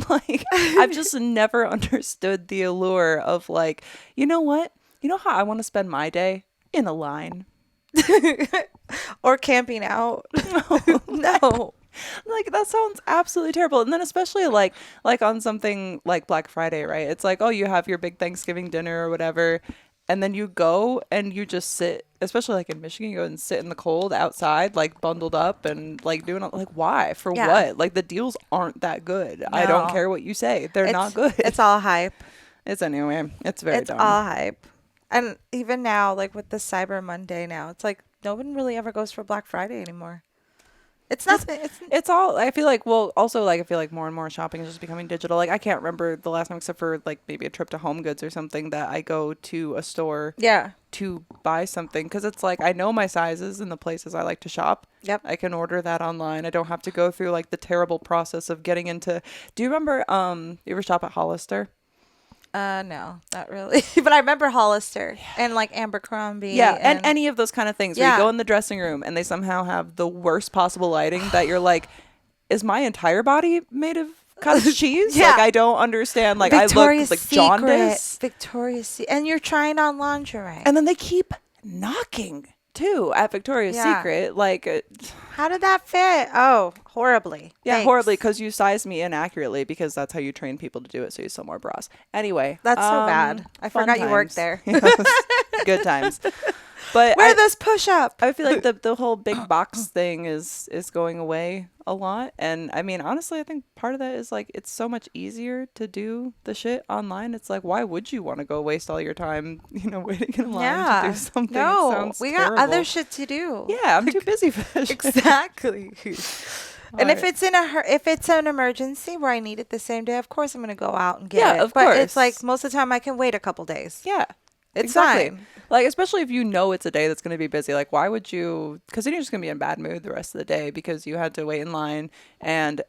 like I've just never understood the allure of like, you know what? You know how I want to spend my day? In a line. Or camping out. No. Like that sounds absolutely terrible. And then especially like on something like Black Friday, right? It's like, oh, you have your big Thanksgiving dinner or whatever, and then you go and you just sit, especially like in Michigan, you go and sit in the cold outside, like bundled up and like doing like why? For what? Like the deals aren't that good. I don't care what you say. They're not good. It's all hype. It's anyway. It's very It's dumb. all hype. And even now, like with the Cyber Monday now, it's like no one really ever goes for Black Friday anymore. It's nothing. It's all, I feel like, well, also, like, I feel like more and more shopping is just becoming digital. Like, I can't remember the last time, except for, like, maybe a trip to Home Goods or something, that I go to a store to buy something. Because it's like, I know my sizes in the places I like to shop. Yep. I can order that online. I don't have to go through, like, the terrible process of getting into... Do you remember, you ever shop at Hollister? No, not really. But I remember Hollister and like Abercrombie. Yeah, and any of those kind of things where you Yeah. go in the dressing room and they somehow have the worst possible lighting that you're like, is my entire body made of cottage cheese? Yeah. Like, I don't understand. Like, Victoria's I look like jaundice. Secret, Victoria's Secret, and you're trying on lingerie. And then they keep knocking, too, at Victoria's Yeah. Secret. Like... How did that fit? Oh, horribly. Yeah, Thanks. horribly, because you sized me inaccurately, because that's how you train people to do it, so you sell more bras. Anyway. That's so bad. I fun forgot you worked times. there. Yes, good times. But Wear this push-up. I feel like the whole big box thing is going away a lot. And I mean, honestly, I think part of that is like it's so much easier to do the shit online. It's like, why would you want to go waste all your time, waiting in line to do something? No, It sounds we terrible. got other shit to do. Yeah, I'm too busy for this shit. Exactly. And if Alright. it's an emergency where I need it the same day, of course I'm gonna go out and get it. Yeah, of but it's course. like most of the time I can wait a couple days. Yeah. It's exactly. fine. Like, especially if you know it's a day that's going to be busy. Like, why would you? Because then you're just going to be in a bad mood the rest of the day because you had to wait in line and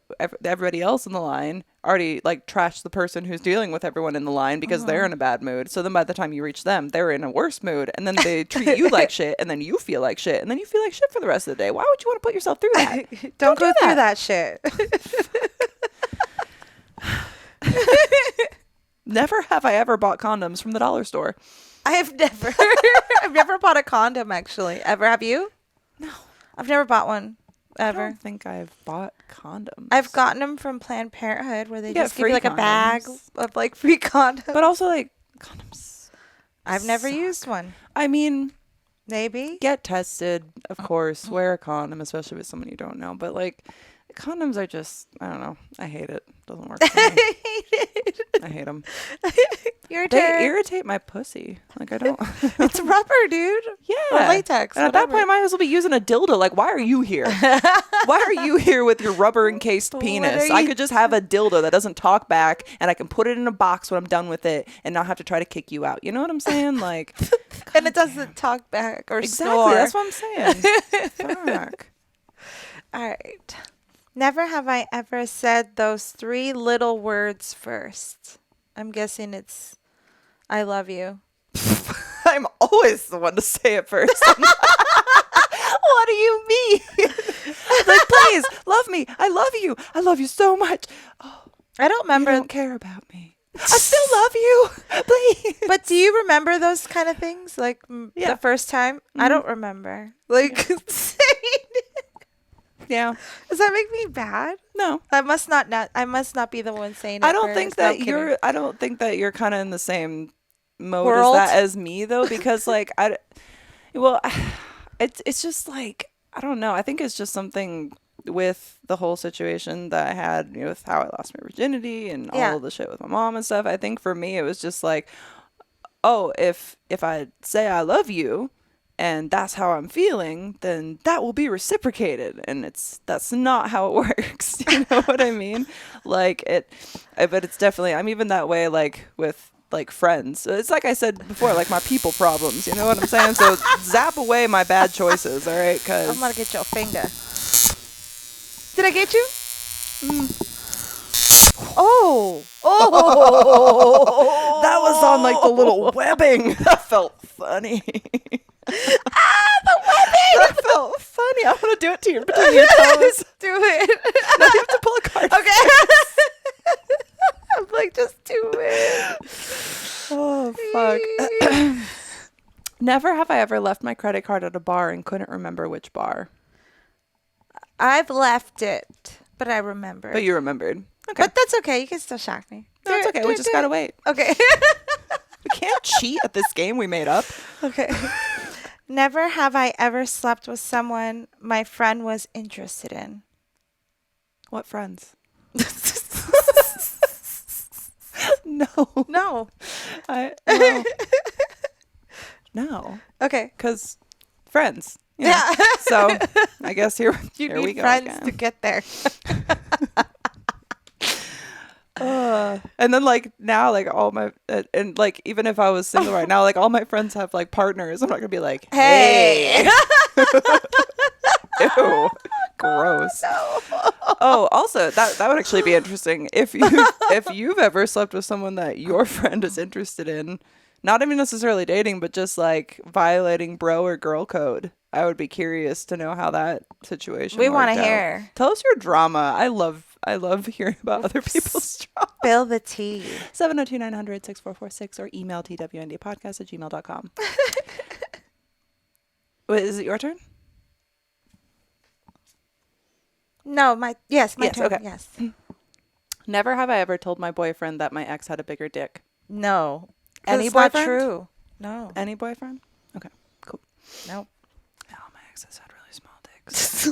everybody else in the line already like trash the person who's dealing with everyone in the line because they're in a bad mood. So then by the time you reach them, they're in a worse mood, and then they treat you like shit, and then you feel like shit, and then you feel like shit for the rest of the day. Why would you want to put yourself through that? Don't go through that shit. Never have I ever bought condoms from the dollar store. I've never bought a condom, actually. Ever? Have you? No. I've never bought one. I Ever. don't think I've bought condoms. I've gotten them from Planned Parenthood where they get just give you free like a bag condoms. of like free condoms. But also like condoms. I've never suck. used one. I mean, Maybe. get tested, of course. Wear a condom, especially with someone you don't know. But like, condoms are just, I don't know. I hate it. Doesn't work for me. I hate them. Your They turn. irritate my pussy. Like, I don't. It's rubber, dude. Yeah. Or latex. And at that whatever. point, I might as well be using a dildo. Like, why are you here? Why are you here with your rubber encased What penis? are I you- could just have a dildo that doesn't talk back, and I can put it in a box when I'm done with it, and not have to try to kick you out. You know what I'm saying? Like, And it doesn't talk back or exactly. snore. That's what I'm saying. Fuck. All right. Never have I ever said those 3 little words first. I'm guessing it's I love you. I'm always the one to say it first. What do you mean? Like, please love me. I love you. I love you so much. Oh, I don't remember. you don't care about me. I still love you. Please. But do you remember those kind of things? Like Yeah. the first time? I don't remember. Like saying it. Yeah. Does that make me bad? No. I must not be the one saying it. I don't first. think No, that I'm kidding. I don't think that you're kind of in the same mode World? as me though, because like well, it's just like, I don't know. I think it's just something with the whole situation that I had, you know, with how I lost my virginity and Yeah. all of the shit with my mom and stuff. I think for me it was just like, oh, if I say I love you and that's how I'm feeling, then that will be reciprocated, and that's not how it works. You know what I mean? Like but it's definitely, I'm even that way like with like friends. It's like I said before, like my people problems. You know what I'm saying? So zap away my bad choices, all right? Because I'm gonna get your finger. Did I get you? Oh. Oh. that was on like the little webbing. That felt funny. The webbing. That felt funny. I want to do it to you between your toes. Do it. No, you have to pull a card. Okay. I'm like, just do it. Oh, fuck. Never have I ever left my credit card at a bar and couldn't remember which bar. I've left it, but I remember. But you remembered. Okay. But that's okay. You can still shock me. No, it's okay. We just gotta wait. Okay. We can't cheat at this game we made up. Okay. Never have I ever slept with someone my friend was interested in. What friends? No. No. No. No. Okay. Because friends. You know. Yeah. So I guess here You we need go friends again. to get there. And then like now, like all my and like even if I was single right now, like all my friends have like partners. I'm not gonna be like, Hey. ew, gross. Oh, also that would actually be interesting if you've ever slept with someone that your friend is interested in, not even necessarily dating, but just like violating bro or girl code. I would be curious to know how that situation. We want worked to out. hear. Tell us your drama. I love hearing about other people's drama. Spill the tea. 702-900-6446 or email twndpodcast@gmail.com. Wait, is it your turn? No, my Yes, turn. okay. Yes. Never have I ever told my boyfriend that my ex had a bigger dick. No. Any It's not boyfriend? true. No. Any boyfriend? Okay, cool. Nope. All my exes had really small dicks. So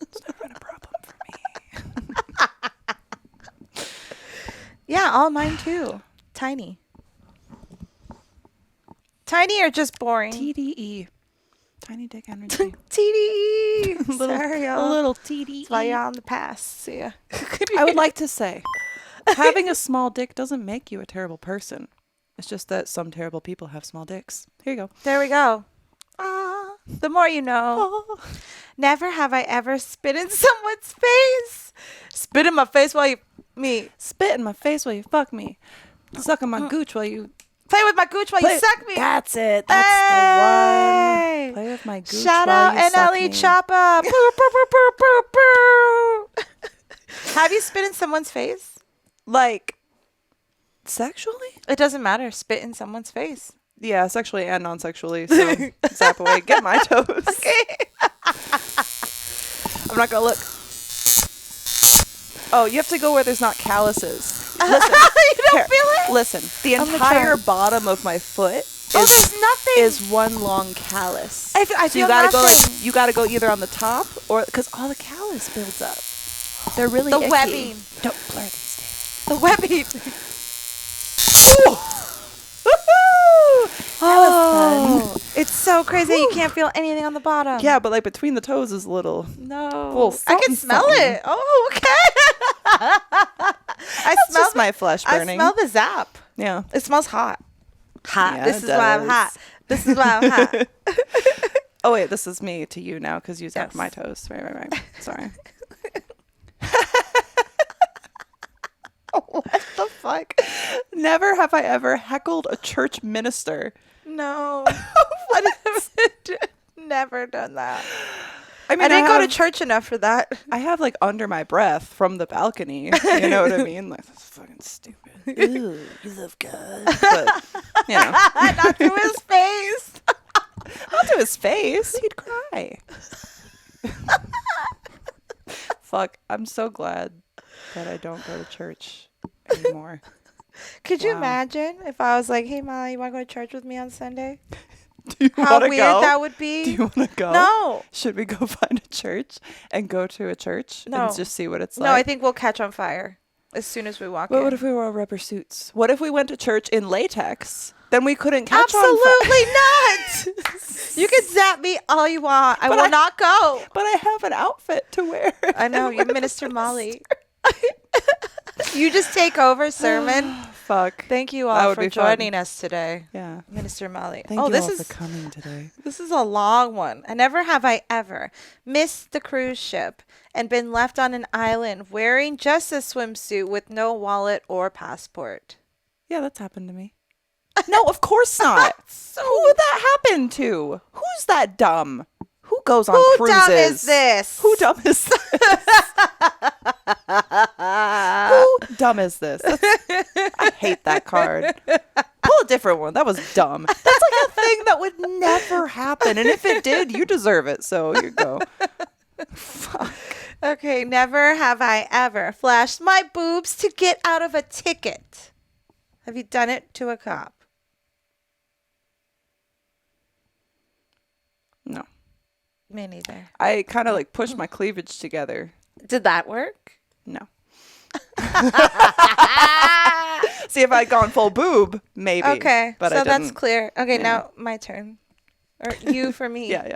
it's never been a problem for me. Yeah, all mine too. Tiny. Tiny or just boring? TDE. Tiny dick energy. TDE. Sorry, a y'all. little TDE. That's why you're on the pass. See ya. I would like to say, having a small dick doesn't make you a terrible person. It's just that some terrible people have small dicks. Here you go. There we go. The more you know. Never have I ever spit in someone's face. Spit in my face while you Me. Spit in my face while you fuck me. Suck on my gooch while you Play with my gooch while you suck me. That's it. That's Hey! the one. Play with my gooch Shout while out you suck NLE me. Choppa. Boo, boo, boo, boo, boo, boo. Have you spit in someone's face? Like, sexually? It doesn't matter. Spit in someone's face. Yeah, sexually and non-sexually. So zap away. Get my toes. Okay. I'm not gonna look. Oh, you have to go where there's not calluses. Listen, You don't feel it? listen. The I'm gonna entire try. bottom of my foot There's nothing. is one long callus. I So feel you gotta go nothing. like you gotta go either on the top or because all the callus builds up. They're really The icky. webbing. Don't blur these, The webbing. David. Oh, it's so crazy. You can't feel anything on the bottom. Yeah, but like between the toes is a little. No. Well, I can something, smell something. it. Oh, okay. I That's smell just my flesh burning. I smell the zap. Yeah. It smells hot. Hot. Yeah, This it is why I'm does. hot. This is why I'm hot. Oh wait, this is me to you now because you zapped Yes. my toes. Right. Sorry. What the fuck? Never have I ever heckled a church minister. No. What? Never done that. I mean, I didn't go to have- church enough for that. I have like under my breath from the balcony. You know what I mean? Like, that's fucking stupid. Ew, you love God. But, you know, Not to his face. not to his face. He'd cry. Fuck. I'm so glad that I don't go to church anymore. Could you Wow. imagine if I was like, hey, Molly, you want to go to church with me on Sunday? Do you How wanna weird go? that would be. Do you want to go? No. Should we go find a church and go to a church No. and just see what it's No, I like? think we'll catch on fire as soon as we walk But in. what if we wore rubber suits? What if we went to church in latex? Then we couldn't catch on fire. Absolutely not. You can zap me all you want. I But will I- not go. But I have an outfit to wear. I know, you're Minister Molly. You just take over sermon. Fuck. Thank you That all would for be fun. joining us today, Yeah. Minister Molly. Thank Oh, you this all is for coming today. this is a long one. I never have I ever missed the cruise ship and been left on an island wearing just a swimsuit with no wallet or passport. Yeah, that's happened to me. No, of course not. Who would that happen to? Who's that dumb? Who goes on Who cruises? dumb is this? Who dumb is this? Who dumb is this? I hate that card. Pull a different one. That was dumb. That's like a thing that would never happen. And if it did, you deserve it. So here you go. Fuck. Okay, never have I ever flashed my boobs to get out of a ticket. Have you done it to a cop? No. Me neither. I kind of like pushed my cleavage together. Did that work? No. See, if I'd gone full boob, maybe. Okay, But so I that's didn't. clear. Okay, Yeah. now my turn. Or you for me. Yeah.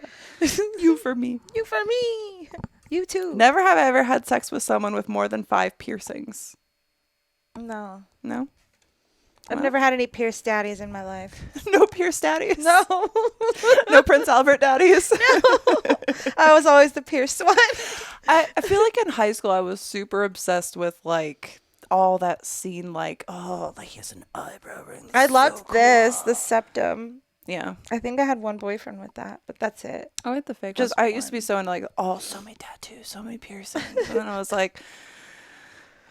You for me. You for me. You too. Never have I ever had sex with someone with more than 5 piercings. No. No? I've Wow. never had any pierced daddies in my life. No pierced daddies? No. No Prince Albert daddies? I was always the pierced one. I feel like in high school I was super obsessed with like all that scene like, oh, like he has an eyebrow ring. I So loved this, cool. the septum. Yeah. I think I had one boyfriend with that, but that's it. I like the fake Just I used to be so into like, oh, so many tattoos, so many piercings. And then I was like,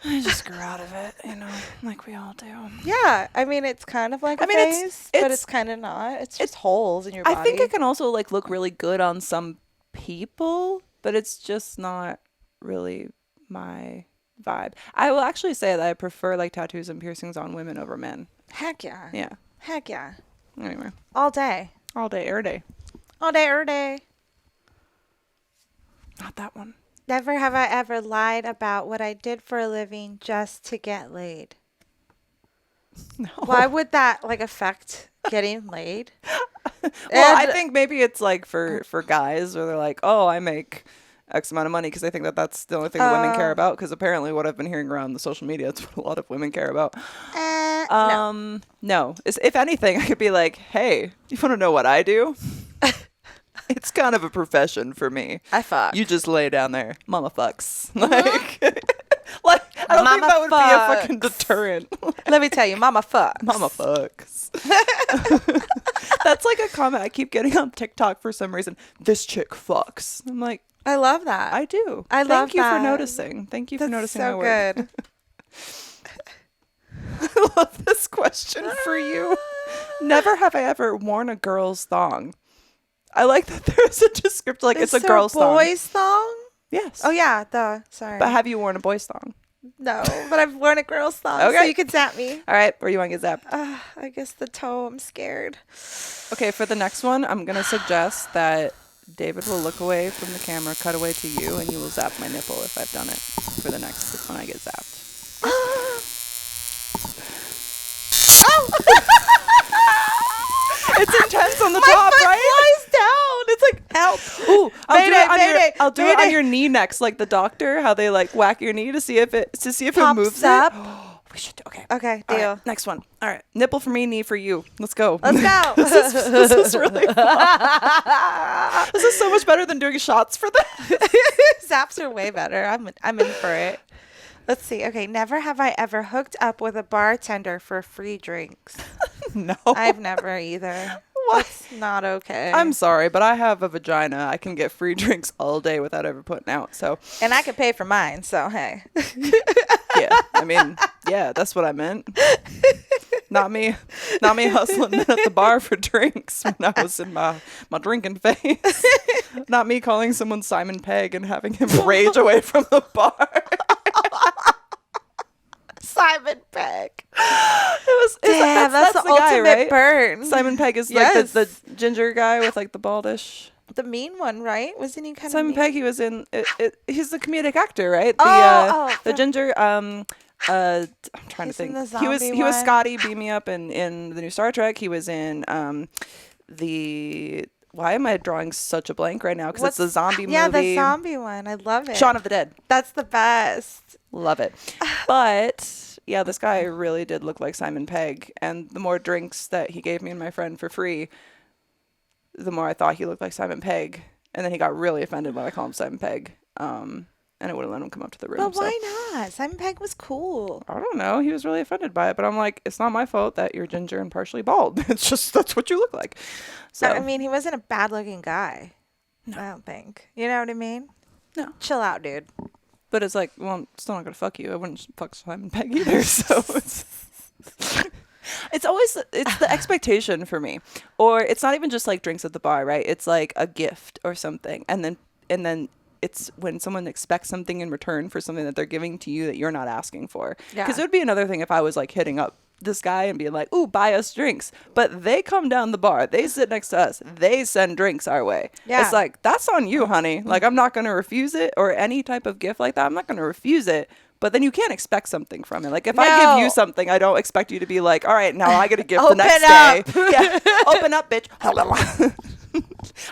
I just grew out of it, you know, like we all do. Yeah, I mean it's kind of like a phase, but it's kind of not. It's just holes in your body. I think it can also like look really good on some people, but it's just not really my vibe. I will actually say that I prefer like tattoos and piercings on women over men. Heck yeah. Yeah. Heck yeah. Anyway, All day. all day, every day. All day, every day. Not that one. Never have I ever lied about what I did for a living just to get laid. No. Why would that like affect getting laid? Well, I And- think maybe it's like for guys where they're like, oh, I make X amount of money because I think that that's the only thing that women care about. Because apparently, what I've been hearing around the social media, it's what a lot of women care about. no. No. If anything, I could be like, hey, you want to know what I do? It's kind of a profession for me. I fuck. You just lay down there, mama fucks. Like, like I don't think Mama that would be a fucks. fucking deterrent. Let me tell you, mama fucks. Mama fucks. That's like a comment I keep getting on TikTok for some reason. This chick fucks. I'm like, I love that. I do. I love Thank you that. for noticing. Thank you for That's noticing so my work. good. I love this question for you. Never have I ever worn a girl's thong. I like that there's a description, like it's a girl's thong. boy's thong? Yes. Oh, yeah, sorry. But have you worn a boy's thong? No, but I've worn a girl's thong, Okay. so you can zap me. All right, where you want to get zapped? I guess the toe, I'm scared. Okay, for the next one, I'm going to suggest that David will look away from the camera, cut away to you, and you will zap my nipple if I've done it for the next when I get zapped. It's intense on the top, foot right? flies down. It's like, help. Ooh, I'll do it on Mayday. your knee next, like the doctor, how they like whack your knee to see if it Pops moves up. We should do okay. Okay, All deal. right, next one. All right, nipple for me, knee for you. Let's go. Let's go. This is really fun. This is so much better than doing shots for them. Zaps are way better. I'm in for it. Let's see. Okay, never have I ever hooked up with a bartender for free drinks. No. I've never either. What? That's not okay. I'm sorry, but I have a vagina. I can get free drinks all day without ever putting out. So, and I can pay for mine, so hey. yeah. I mean, yeah, that's what I meant. Not me hustling men at the bar for drinks when I was in my drinking phase. Not me calling someone Simon Pegg and having him rage away from the bar. Simon Pegg. Damn, That's the guy, ultimate right? burn. Simon Pegg is Yes. like the ginger guy with like the baldish. The mean one, right? Wasn't he kind of Simon mean? Pegg, he was in. He's the comedic actor, right? Oh, The ginger. I'm trying He's to in think. the He was zombie one. Scotty Beam Me Up in the new Star Trek. He was in the. Why am I drawing such a blank right now? Because it's the zombie movie. Yeah, the zombie one. I love it. Shaun of the Dead. That's the best. Love it. But yeah, this guy really did look like Simon Pegg. And the more drinks that he gave me and my friend for free, the more I thought he looked like Simon Pegg. And then he got really offended when I called him Simon Pegg. And I wouldn't let him come up to the room. But why not? Simon Pegg was cool. I don't know. He was really offended by it. But I'm like, it's not my fault that you're ginger and partially bald. It's just, that's what you look like. So I mean, he wasn't a bad looking guy. No. I don't think. You know what I mean? No. Chill out, dude. But it's like, well, I'm still not going to fuck you. I wouldn't fuck Simon Pegg either. So it's always, it's the expectation for me. Or it's not even just like drinks at the bar, right? It's like a gift or something. And then it's when someone expects something in return for something that they're giving to you that you're not asking for. Yeah. Because it would be another thing if I was like hitting up this guy and being like, ooh, buy us drinks. But they come down the bar. They sit next to us. They send drinks our way. Yeah. It's like, that's on you, honey. Like, I'm not going to refuse it, or any type of gift like that. I'm not going to refuse it. But then you can't expect something from it. Like, if I give you something, I don't expect you to be like, all right, now I get a gift the next day. Yeah. Open up, bitch.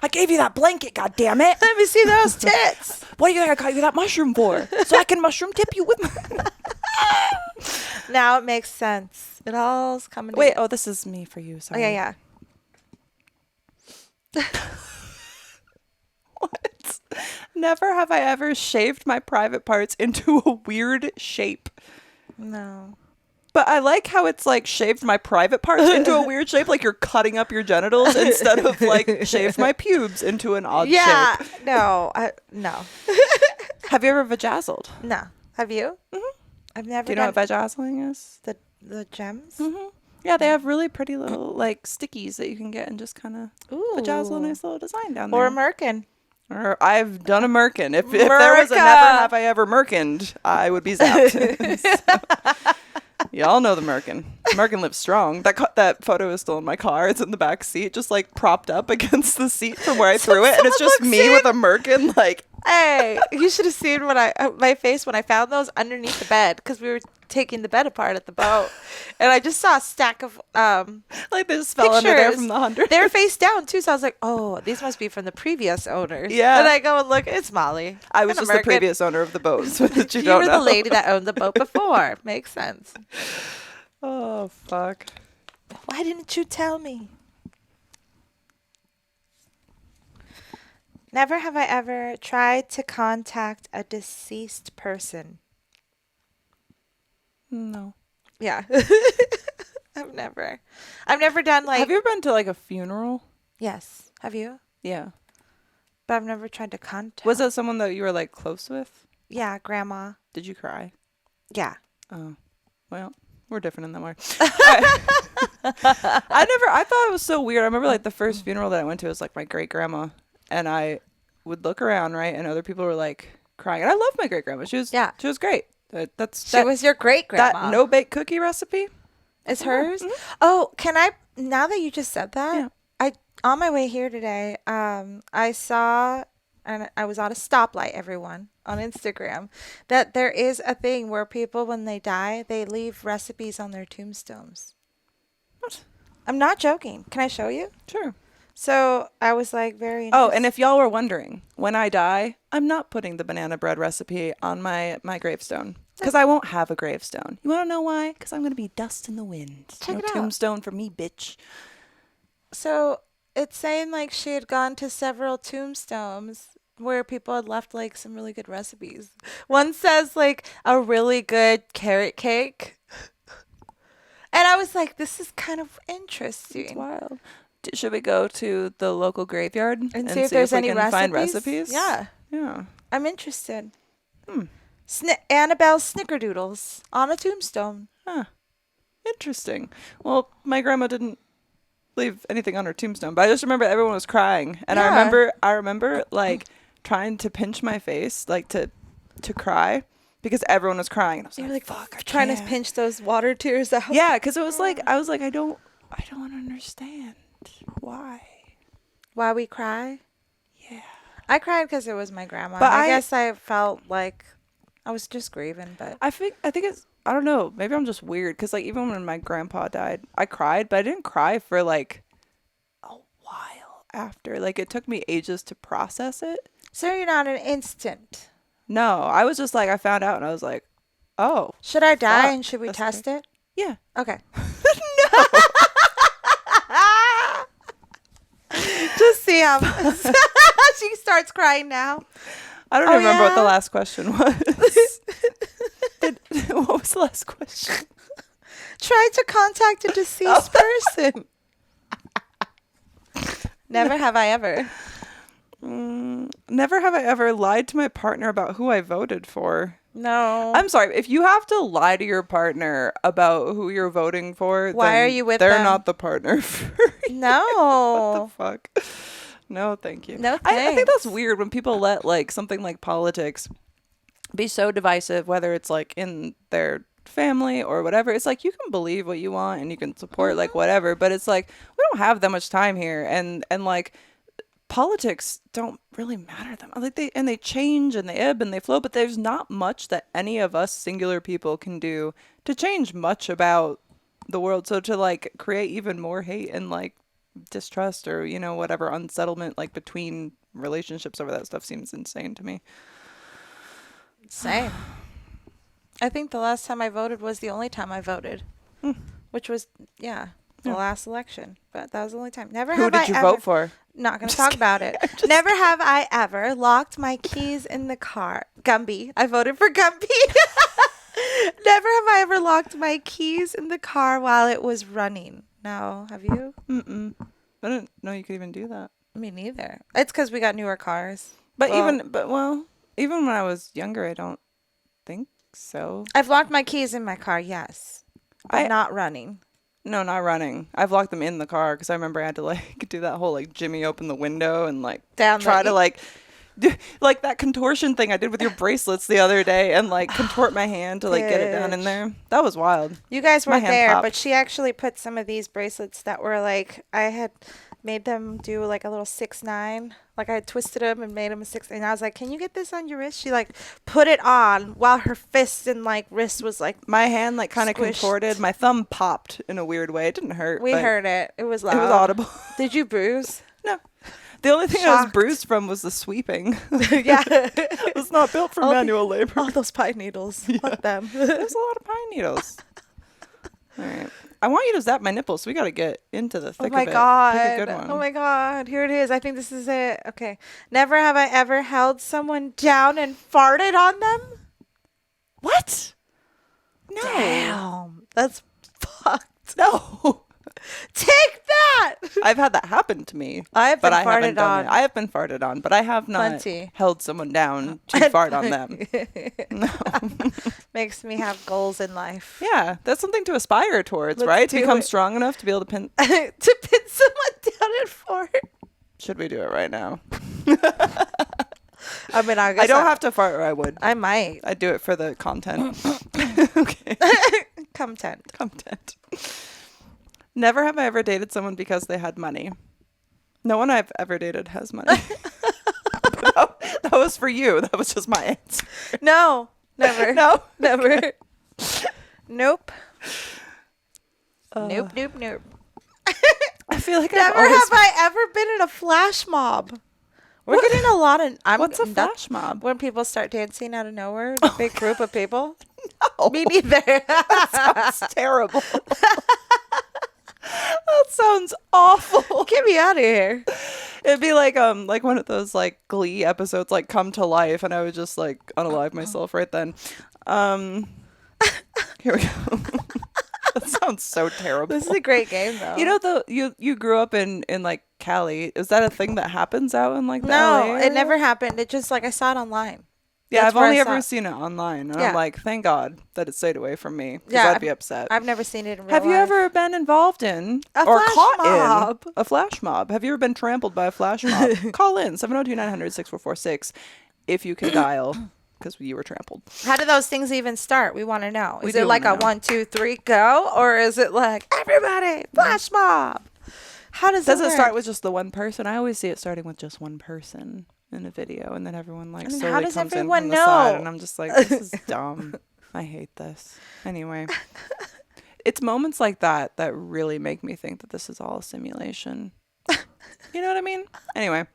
I gave you that blanket, goddammit. Let me see those tits. What do you think I got you that mushroom for? So I can mushroom tip you with Now it makes sense. It all's coming Wait, together. oh, this is me for you. Sorry. Oh, yeah. What? Never have I ever shaved my private parts into a weird shape. No. But I like how it's like shaved my private parts into a weird shape, like you're cutting up your genitals instead of like shaved my pubes into an odd Yeah. shape. No. No. Have you ever vajazzled? No. Have you? Mhm. I've never Do you know done what vajazzling is? the gems. Mm-hmm. Yeah, they have really pretty little like stickies that you can get and just kind of vajazzle a nice little design down there. Or a merkin. Or I've done a merkin. If there was a never have I ever merkined, I would be zapped. So, y'all know the merkin. Merkin lives strong. That photo is still in my car. It's in the back seat, just like propped up against the seat from where I threw it, and it's just me with a merkin. Like, hey, you should have seen my face when I found those underneath the bed, because we were taking the bed apart at the boat, and I just saw a stack of like they just fell under there from the 100. They were face down too, so I was like, oh, these must be from the previous owners. Yeah. And I go and look, it's Molly. I was just the previous owner of the boat, so that you don't were know. the lady that owned the boat before. Makes sense. Oh fuck. Why didn't you tell me? Never have I ever tried to contact a deceased person. No. Yeah. I've never done like. Have you ever been to like a funeral? Yes. Have you? Yeah. But I've never tried to contact. Was it someone that you were like close with? Yeah, grandma. Did you cry? Yeah. Oh, well, we're different in that way. I thought it was so weird. I remember like the first funeral that I went to was like my great grandma, and I would look around, right, and other people were like crying. And I love my great grandma. She was great. She was your great grandma. That no bake cookie recipe is hers. Mm-hmm. Oh, can I? Now that you just said that, Yeah. On my way here today, I saw, and I was on a stoplight, everyone, on Instagram, that there is a thing where people, when they die, they leave recipes on their tombstones. What? I'm not joking. Can I show you? Sure. So I was like very Oh, and if y'all were wondering, when I die, I'm not putting the banana bread recipe on my gravestone. Because I won't have a gravestone. You want to know why? Because I'm going to be dust in the wind. Check it out. Tombstone for me, bitch. So it's saying like she had gone to several tombstones where people had left like some really good recipes. One says like a really good carrot cake. And I was like, this is kind of interesting. It's wild. Should we go to the local graveyard and see if there's any recipes? Find recipes? Yeah. Yeah. I'm interested. Annabelle Snickerdoodles on a tombstone. Huh. Interesting. Well, my grandma didn't leave anything on her tombstone, but I just remember everyone was crying, and Yeah. I remember like trying to pinch my face, like to cry, because everyone was crying. And I was You're like, like, fuck, I trying can't. to pinch those water tears out. Yeah, because it was like I was like, I don't understand why. Why we cry? Yeah. I cried because it was my grandma. But I I- guess I felt like I was just grieving, but I think it's, I don't know, maybe I'm just weird, because like even when my grandpa died, I cried, but I didn't cry for like a while after. Like it took me ages to process it. so you're not an instant. No, I was just like, I found out and I was like, oh, Should I die Fuck, and should we that's test it? yeah. Okay. No. Just see how she starts crying now. I don't Oh, remember what the yeah? last question was. What was the last question? Try to contact a deceased person. Never have I ever. Never have I ever lied to my partner about who I voted for. No. I'm sorry, if you have to lie to your partner about who you're voting for, Why then are you with they're them? not the partner for you. No. What the fuck? No, thank you. No, I think that's thanks. weird when people let like something like politics be so divisive, whether it's like in their family or whatever. It's like you can believe what you want and you can support like whatever, but it's like we don't have that much time here, and like politics don't really matter that much. Like they change and they ebb and they flow, but there's not much that any of us singular people can do to change much about the world. So to like create even more hate and like distrust or whatever unsettlement like between relationships over that stuff seems insane to me. Same. I think the last time I voted was the only time I voted, which was the last election. But that was the only time. Never Who have did I you ever, vote for? Not going to talk about it. Never have I ever locked my keys in the car. Gumby. I voted for Gumby. Never have I ever locked my keys in the car while it was running. No, have you? I didn't know you could even do that. Me neither. It's because we got newer cars. But Well, even when I was younger, I don't think so. I've locked my keys in my car, yes. But not running. No, not running. I've locked them in the car because I remember I had to like do that whole like Jimmy open the window and like try to like do like that contortion thing I did with your bracelets the other day and like contort my hand to like get it down in there. That was wild. You guys My weren't hand there, popped. but she actually put some of these bracelets that were like, I had made them do like a little 6'9". Like I had twisted them and made them a 6'9". And I was like, can you get this on your wrist? She like put it on while her fist and like wrist was like, My hand like kind of Squished. contorted. My thumb popped in a weird way. It didn't hurt. we but heard it. It was loud. It was audible. Did you bruise? No. The only thing I was Shocked. bruised from was the sweeping. Yeah. It was not built for All the- manual labor. All those pine needles. Fuck them. There's a lot of pine needles. All right. I want you to zap my nipples, so we got to get into the thick Oh my of it. god. Pick a good one. Oh my god. Here it is. I think this is it. Okay. Never have I ever held someone down and farted on them. What? No. Damn. That's fucked. No. Take that. I've had that happen to me. I've but been I haven't farted done on. it. I have been farted on, but I have not Plenty. held someone down to fart on them. No. Makes me have goals in life. Yeah, that's something to aspire towards, Let's right? do Become it. strong enough to be able to pin. To pin someone down and fart. Should we do it right now? I mean, I guess I don't have to fart, or I would. I might. I'd do it for the content. Okay. Content. Never have I ever dated someone because they had money. No one I've ever dated has money. That was for you. That was just my answer. No. Never. No? Never. Nope. Nope. I feel like Never have I ever been in a flash mob. We're getting a lot of. What's a flash mob? When people start dancing out of nowhere, a big group of people. No. Me neither. That's terrible. That sounds awful. Get me out of here. It'd be like one of those like Glee episodes, like Come to Life, and I would just like unalive myself right then. Here we go. That sounds so terrible. This is a great game, though. You know, you grew up in like Cali. Is that a thing that happens out in like the No, LA it area? never happened. It just like I saw it online. Yeah, That's I've where only I saw ever it. seen it online, and Yeah. I'm like, thank God that it stayed away from me, because Yeah, I'd be upset. I've never seen it in real Have you life. ever been involved in A or flash caught mob? in a flash mob? Have you ever been trampled by a flash mob? Call in 702-900-6446 if you can dial, because you were trampled. How do those things even start? We want to know. We Is do it like wanna a know. 1, 2, 3, go, or is it like everybody flash mob? How does Does it it work? start with just the one person? I always see it starting with just one person in a video, and then everyone like And how slowly does comes in everyone from the side, know? and I'm just like, this is dumb. I hate this. Anyway, it's moments like that that really make me think that this is all a simulation. You know what I mean? Anyway,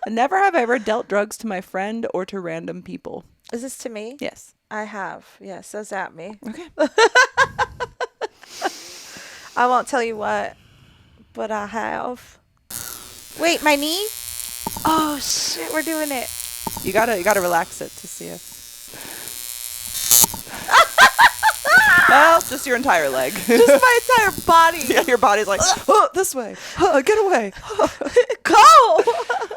never have I ever dealt drugs to my friend or to random people. Is this to me? Yes. I have. Yes, that's at me. Okay. I won't tell you what, but I have. Wait, my knee? Oh shit, we're doing it. You gotta relax it to see it. Well, just your entire leg. Just my entire body. Yeah, your body's like, oh, this way. Get away. Go. All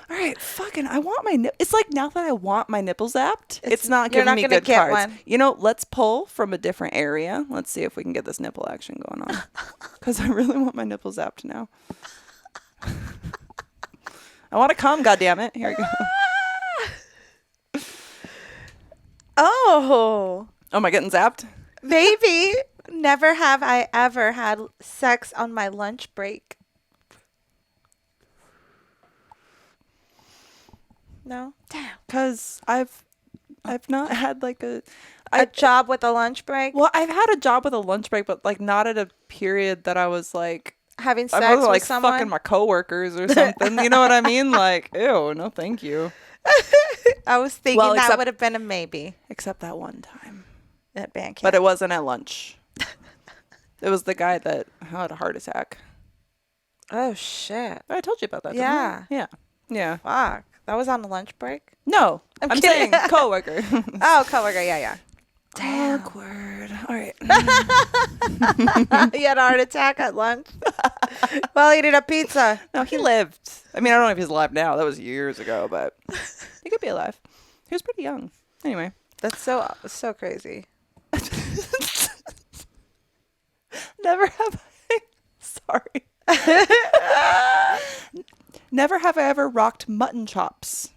right, fucking, I want my It's like now that I want my nipple zapped, it's not you're giving not me gonna good get cards. one. You know, let's pull from a different area. Let's see if we can get this nipple action going on. Because I really want my nipple zapped now. I want to come, goddammit. Here we go. Oh, Am I getting zapped? baby. Never have I ever had sex on my lunch break. No. Damn. Because I've not had like a job with a lunch break. Well, I've had a job with a lunch break, but like not at a period that I was like Having I sex was with like someone. fucking my coworkers or something. You know what I mean? Like, ew, no, thank you. I was thinking Well, that except- would have been a maybe Except that one time, at band camp. but it wasn't at lunch. It was the guy that had a heart attack. Oh shit! I told you about that. didn't Yeah. I? Yeah. Fuck. That was on the lunch break. No, I'm I'm kidding. saying coworker. Oh, coworker. Yeah. Damn. Awkward. All right. He had a heart attack at lunch while eating a pizza. No, he lived. I mean, I don't know if he's alive now. That was years ago, but he could be alive. He was pretty young. Anyway. That's so crazy. Never have I. Sorry. Never have I ever rocked mutton chops.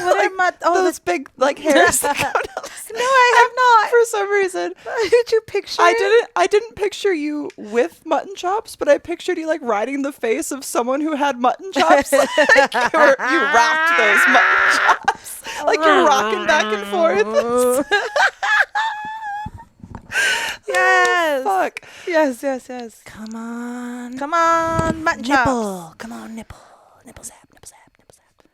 What am I? Oh, Those big like hairs that come down. no, I have For some reason, not. Did you picture? I didn't picture you with mutton chops, but I pictured you like riding the face of someone who had mutton chops. Like you rocked those mutton chops. Like you're rocking back and forth. Yes. Fuck. Yes. Come on. Come on, mutton chops. Nipple. Come on, nipple. Nipple zap, nipple zap, nipple zap.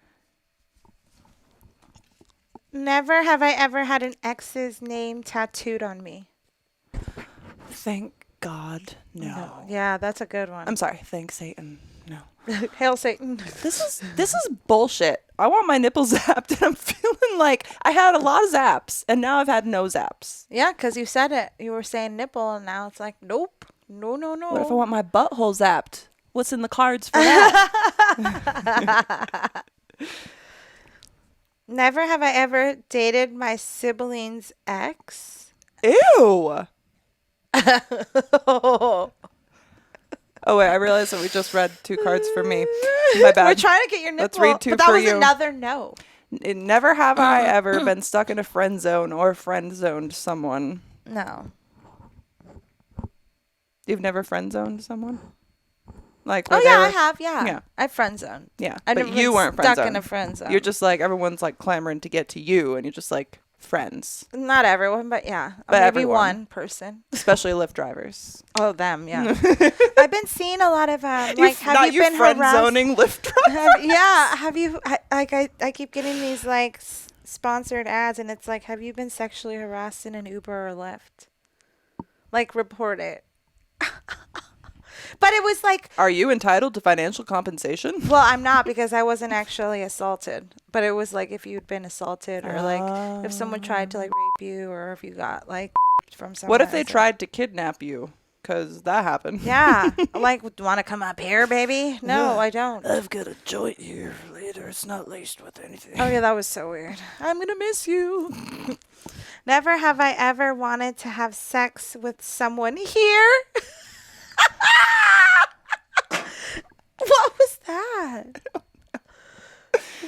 Never have I ever had an ex's name tattooed on me. Thank God, no. Yeah, that's a good one. I'm sorry. Thank Satan. No. Hail Satan. This is bullshit. I want my nipples zapped, and I'm feeling like I had a lot of zaps, and now I've had no zaps. Yeah, because you said it. You were saying nipple, and now it's like, nope. No. What if I want my butthole zapped? What's in the cards for that? Never have I ever dated my sibling's ex. Ew. Oh, wait, I realized that we just read 2 cards for me. My bad. We're trying to get your nipple. Let's read 2 but that for was you. another no. Never have I ever been stuck in a friend zone or friend zoned someone. No. You've never friend zoned someone? Like, Oh, yeah, I have. Yeah. Yeah. I've friend zoned. Yeah. I've But never you been weren't friend stuck zoned. in a friend zone. You're just like, everyone's like clamoring to get to you, and you're just like, friends. Not everyone, but yeah. But Maybe everyone. one person. Especially Lyft drivers. Oh, them, yeah. I've been seeing a lot of, like, have you been friend harassed? zoning Lyft drivers? Yeah. Have you, I keep getting these, like, sponsored ads, and it's like, have you been sexually harassed in an Uber or Lyft? Like, report it. But it was like, Are you entitled to financial compensation? well, I'm not, because I wasn't actually assaulted. But it was like if you'd been assaulted, or like if someone tried to like rape you, or if you got like from someone. What if they tried to kidnap you? Because that happened. Yeah. Like, want to come up here, baby? No, I don't. I've got a joint here later. It's not laced with anything. Oh, yeah, that was so weird. I'm going to miss you. Never have I ever wanted to have sex with someone here. What was that?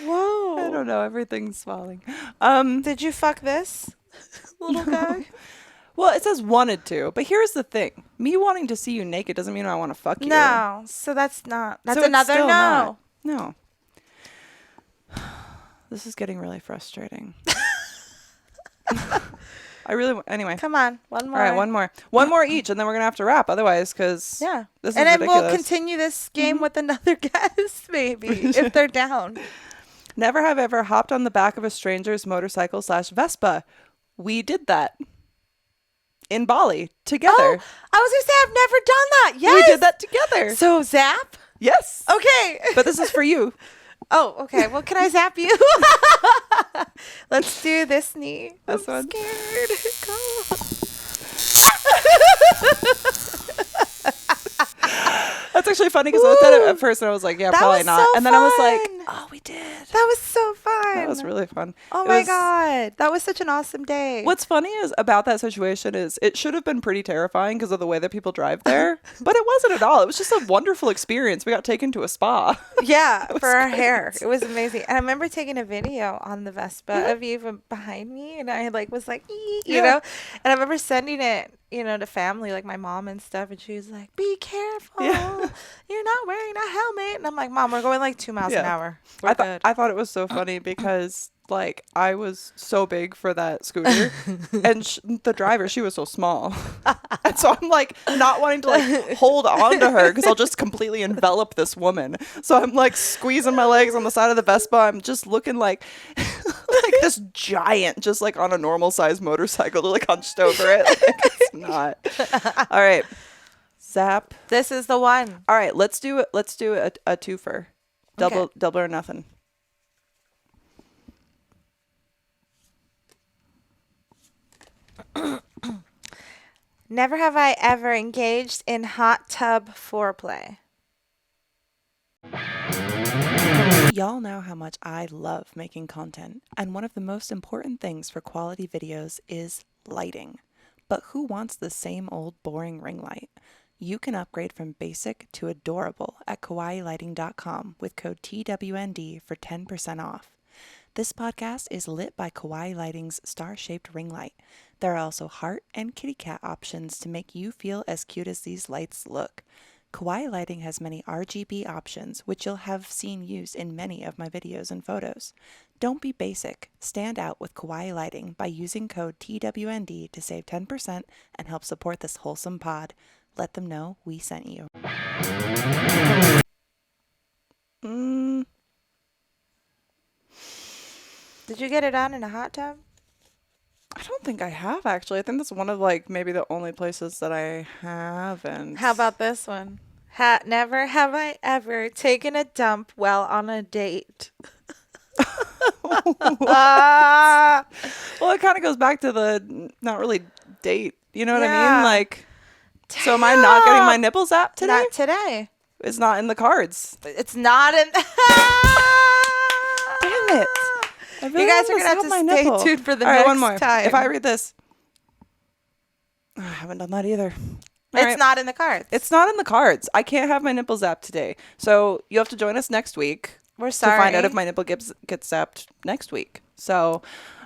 Whoa. I don't know. Everything's falling. Did you fuck this little guy? Well, it says wanted to, but here's the thing: me wanting to see you naked doesn't mean I want to fuck you. No. So that's not. That's So it's another still no. not. No. This is getting really frustrating. I really anyway. Come on, one more. All right, one more each, and then we're gonna have to wrap. Otherwise, because Yeah. this is and then ridiculous. we'll continue this game with another guest, maybe, if they're down. Never have ever hopped on the back of a stranger's motorcycle / Vespa. We did that in Bali together. Oh, I was gonna say I've never done that. Yes, We did that together. So zap. Yes. Okay. But this is for you. Oh, okay. Well, can I zap you? Let's do this knee. This I'm one. scared. Go. That's actually funny because I looked at it at first and I was like, yeah, That probably was not. so And then I was like, fun. oh, we did. That was so fun. That was really fun. Oh It my was- God. That was such an awesome day. What's funny is about that situation is it should have been pretty terrifying because of the way that people drive there, but it wasn't at all. It was just a wonderful experience. We got taken to a spa. Yeah, It for was our great. hair. It was amazing. And I remember taking a video on the Vespa of you from behind me, and I like was like, "Ee," you Yeah. know? And I remember sending it, to family, like my mom and stuff, and she was like, "Be careful. Yeah. You're not wearing a helmet." And I'm like, "Mom, we're going like 2 miles an Yeah. hour. We're good." I thought it was so funny because like I was so big for that scooter and the driver, she was so small. And so I'm like not wanting to like hold on to her because I'll just completely envelop this woman. So I'm like squeezing my legs on the side of the Vespa. I'm just looking like like this giant just like on a normal size motorcycle, like hunched over it. Like, it's not. All right. Zap. This is the one. All right, let's do a twofer. Double or nothing. Never have I ever engaged in hot tub foreplay. Y'all know how much I love making content, and one of the most important things for quality videos is lighting. But who wants the same old boring ring light? You can upgrade from basic to adorable at kawaiilighting.com with code TWND for 10% off. This podcast is lit by Kawaii Lighting's star-shaped ring light. There are also heart and kitty cat options to make you feel as cute as these lights look. Kawaii Lighting has many RGB options, which you'll have seen used in many of my videos and photos. Don't be basic. Stand out with Kawaii Lighting by using code TWND to save 10% and help support this wholesome pod. Let them know we sent you. Did you get it on in a hot tub? I don't think I have, actually. I think that's one of, like, maybe the only places that I haven't. How about this one? Never have I ever taken a dump while on a date. Well, it kind of goes back to the not really date. You know what I Yeah. mean? Like, so am I not getting my nipple zapped today? Not today. It's not in the cards. It's not in. Damn it. I really You guys are wanna gonna have zap to my stay nipple. tuned for the All right, next one more. time. If I read this. I haven't done that either. All It's right. not in the cards. It's not in the cards. I can't have my nipple zapped today. So you have to join us next week. We're To sorry. find out if my nipple gets zapped next week. So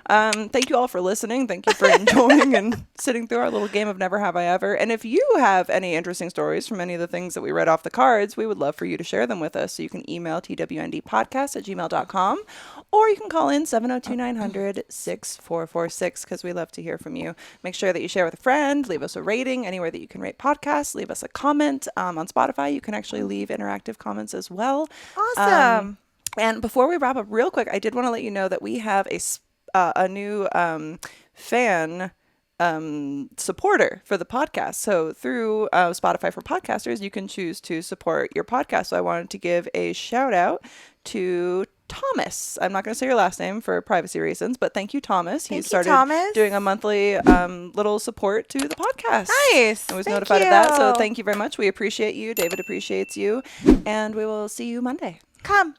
thank you all for listening. Thank you for enjoying and sitting through our little game of Never Have I Ever. And if you have any interesting stories from any of the things that we read off the cards, we would love for you to share them with us. So you can email twndpodcast@gmail.com, or you can call in 702-900-6446 because we love to hear from you. Make sure that you share with a friend, leave us a rating anywhere that you can rate podcasts, leave us a comment. On Spotify, you can actually leave interactive comments as well. Awesome. And before we wrap up real quick, I did want to let you know that we have a new fan supporter for the podcast. So through Spotify for Podcasters, you can choose to support your podcast. So I wanted to give a shout out to Thomas. I'm not going to say your last name for privacy reasons, but thank you, Thomas. He started Thomas. doing a monthly little support to the podcast. Nice. I was Thank notified of that. So you. thank you very much. We appreciate you. David appreciates you. And we will see you Monday. Come.